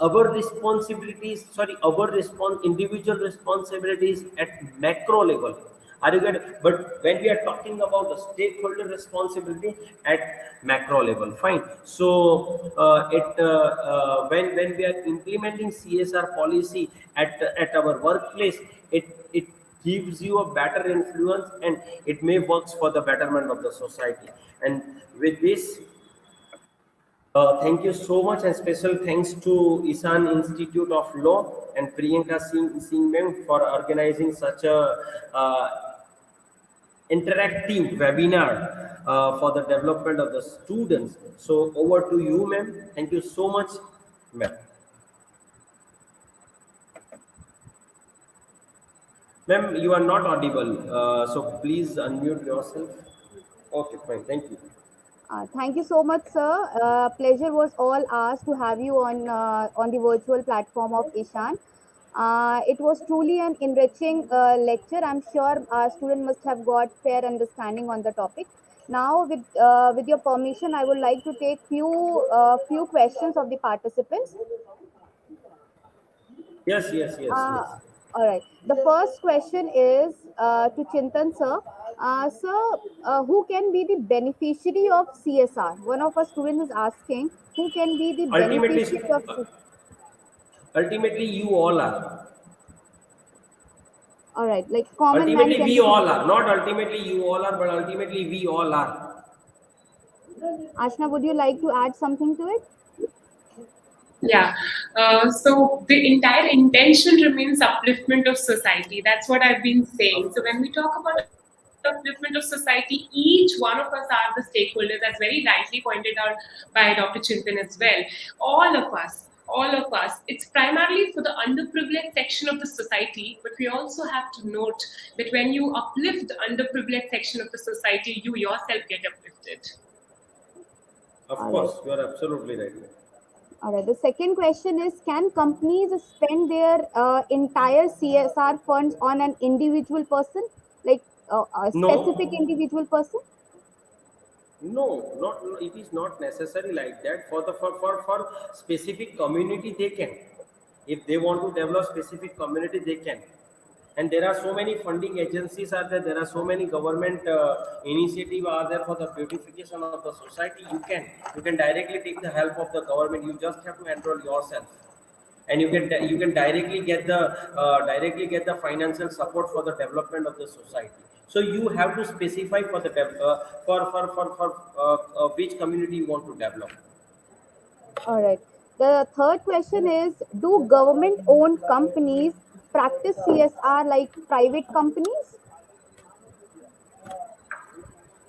our individual responsibilities at macro level. Are you getting? But when we are talking about the stakeholder responsibility at macro level, fine. So when we are implementing CSR policy at our workplace, it gives you a better influence, and it may works for the betterment of the society. And with this, Thank you so much, and special thanks to Ishan Institute of Law and Priyanka Singh ma'am for organizing such a interactive webinar for the development of the students. So over to you, ma'am. Thank you so much, ma'am. Ma'am, you are not audible, so please unmute yourself. Okay, fine. Thank you. Thank you so much, sir. Pleasure was all ours to have you on the virtual platform of Ishan. It was truly an enriching lecture. I'm sure our student must have got fair understanding on the topic. Now, with your permission, I would like to take few questions of the participants. Yes, yes, yes, Uh, yes. all right. The first question is to Chintan sir. Sir, who can be the beneficiary of CSR? One of our students is asking who can be the Ultimately, beneficiary of ultimately, you all are. all right, like common man Ultimately, can we be the all are. Not ultimately you all are, but ultimately we all are. Ashna, would you like to add something to it? Yeah. So the entire intention remains upliftment of society. That's what I've been saying. Of So when course. we talk about upliftment of society, each one of us are the stakeholders, as very rightly pointed out by Dr. Chintan as well. All of us. It's primarily for the underprivileged section of the society, but we also have to note that when you uplift the underprivileged section of the society, you yourself get uplifted. Of All right. course, you are absolutely right. All right. The second question is can companies spend their entire CSR funds on an individual person, like a specific No, individual person? no, not it is not necessary like that. For specific community, they can. If they want to develop specific community, they can. And there are so many funding agencies are there. There are so many government initiative are there for the beautification of the society. You can directly take the help of the government. You just have to enroll yourself, and you can directly get the financial support for the development of the society. So you have to specify for the which community you want to develop. All right. The third question is do government owned companies practice CSR like private companies?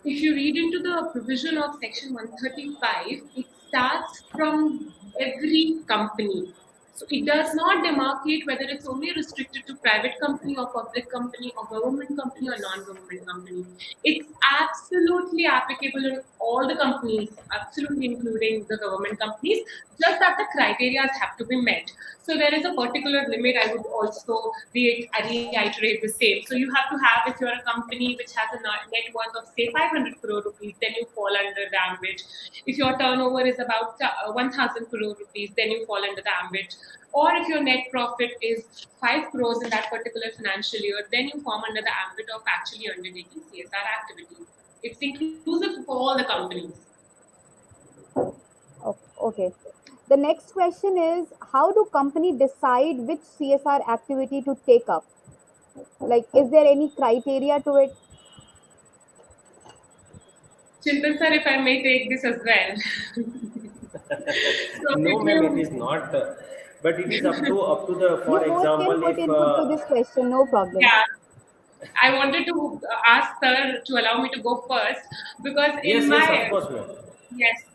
If you read into the provision of section 135, it starts from every company. So it does not demarcate whether it's only restricted to private company or public company or government company or non-government company. It's absolutely applicable in all the companies, absolutely including the government companies, just that the criteria have to be met. So there is a particular limit. I would also reiterate the same. So you have to have, if you're a company which has a net worth of say 500 crore rupees, then you fall under the ambit. If your turnover is about 1,000 crore rupees, then you fall under the ambit. Or if your net profit is 5 crores in that particular financial year, then you form under the ambit of actually undertaking CSR activities. It's inclusive for all the companies. Okay. The next question is how do company decide which CSR activity to take up? Like, is there any criteria to it? Chintan sir, if I may take this as well. So No, if ma'am, it you is not. But it is up to the. For You both can example, put if input to this question, no problem. yeah, I wanted to ask sir to allow me to go first because yes, yes, of course, ma'am.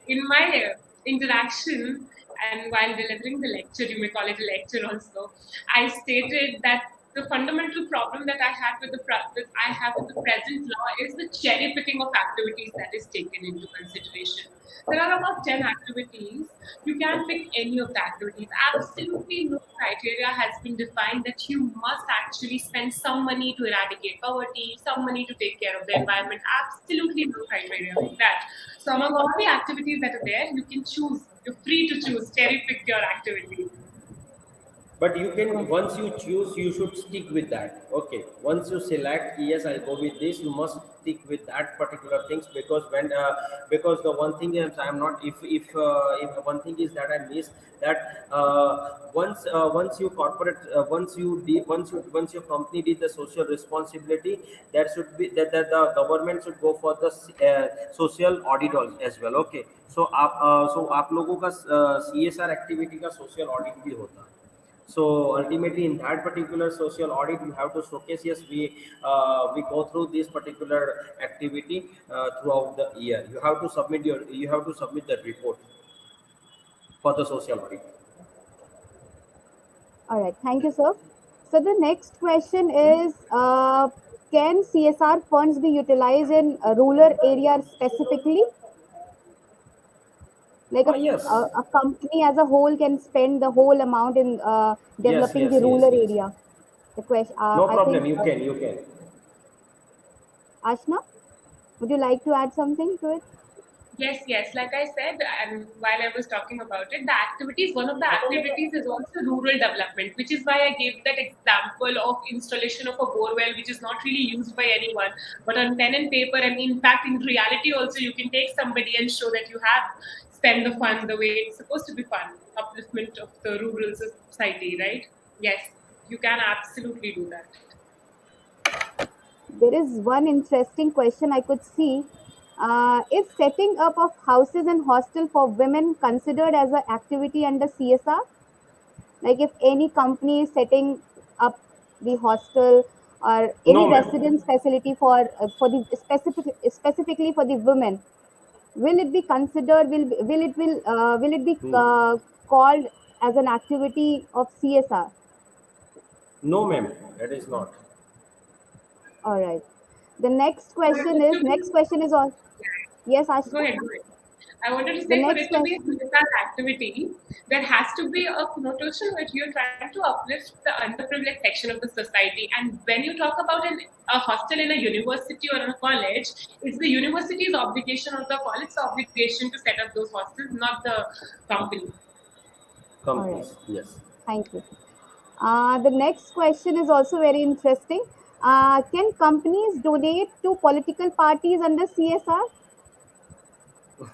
in my interaction and while delivering the lecture, you may call it a lecture also, I stated that the fundamental problem that I had I have with the present law is the cherry picking of activities that is taken into consideration. There are about 10 activities. You can pick any of the activities. Absolutely no criteria has been defined that you must actually spend some money to eradicate poverty, some money to take care of the environment. Absolutely no criteria like that. So among all the activities that are there, you can choose. You're free to choose, cherry pick your activity. But you can, Oh, once you choose, you should stick with that. Okay, once you select, yes, I go with this, you must stick with that particular things. Because when because the one thing is, I'm not, if one thing is that I miss, that once you corporate, once your company did the social responsibility, there should be that the government should go for the social audit as well. Okay, so आप लोगों का CSR activity का social audit भी होता है. So ultimately, in that particular social audit, you have to showcase. Yes, we go through this particular activity throughout the year. You have to submit the report for the social audit. all right. Thank you, sir. So the next question is, can CSR funds be utilized in rural areas specifically? Like Yes, a company as a whole can spend the whole amount in yes, developing the yes, rural yes, yes. area. The question, No I problem. think, You can. Ashna, would you like to add something to it? Yes, yes. Like I said, and while I was talking about it, the activities, one of the activities is also rural development, which is why I gave that example of installation of a borewell, which is not really used by anyone, but on pen and paper, and in fact, in reality, also, you can take somebody and show that you have spent the fund the way it's supposed to be fun, upliftment of the rural society, right? Yes, you can absolutely do that. There is one interesting question I could see. Is setting up of houses and hostel for women considered as an activity under CSR? Like if any company is setting up the hostel or any No, ma'am. residence facility for the specifically for the women, will it be considered? Will it be Hmm. called as an activity of CSR? No, ma'am. That is not. All right. The For it to be, next question is all. Yes, go Ashna. ahead, go ahead. I wanted to The say, for next it to be a question. CSR activity, there has to be a connotation where you're trying to uplift the underprivileged section of the society. And when you talk about a hostel in a university or in a college, it's the university's obligation or the college's obligation to set up those hostels, not the company. All right. Companies. Yes. Thank you. The next question is also very interesting. Can companies donate to political parties under CSR? It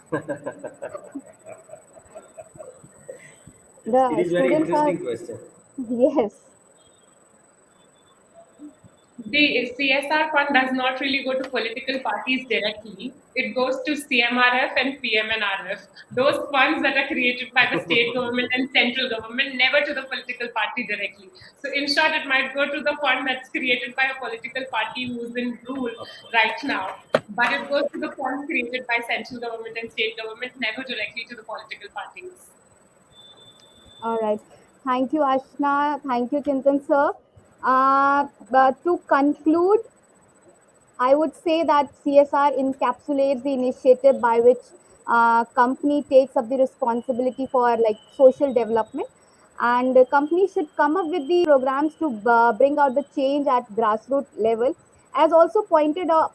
The is very students are, interesting question. yes. The CSR fund does not really go to political parties directly. It goes to CMRF and PMNRF. Those funds that are created by the state government and central government, never to the political party directly. So, in short, it might go to the fund that's created by a political party who's in rule Of course. right now. But it goes to the funds created by central government and state government, never directly to the political parties. All right. Thank you, Ashna. Thank you, Chintan sir. But to conclude, I would say that CSR encapsulates the initiative by which company takes up the responsibility for like social development, and the company should come up with the programs to bring out the change at grassroots level. As also pointed out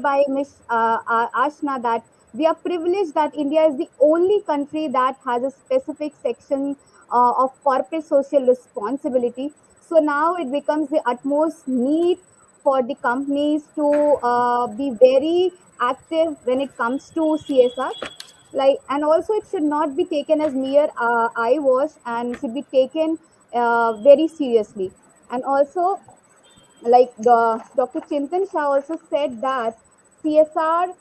by Ms. Ashna, that we are privileged that India is the only country that has a specific section of corporate social responsibility. So now it becomes the utmost need for the companies to be very active when it comes to CSR. Like, and also it should not be taken as mere eye wash and should be taken very seriously. And also, like Dr. Chintan Shah also said that CSR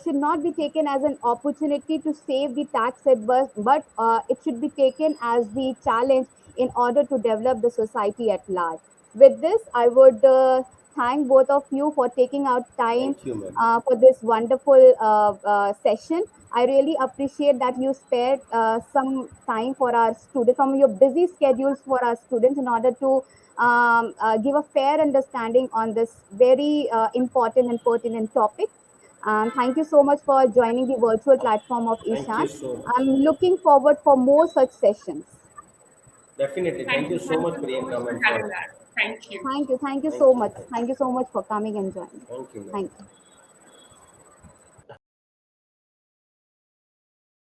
should not be taken as an opportunity to save the tax adverse, but it should be taken as the challenge in order to develop the society at large. With this, I would thank both of you for taking out time Thank you, ma'am. for this wonderful session. I really appreciate that you spared some time for our students from your busy schedules for our students in order to give a fair understanding on this very important and pertinent topic. Thank you so much for joining the virtual platform of Thank Ishan. you so much. I'm looking forward for more such sessions. Definitely. Thank you so Thank much, you so much Priyanka, for ma'am, having for. that. Thank you. Thank you Thank you. so much. Thank you so much for coming and joining. Thank you, ma'am. Thank you.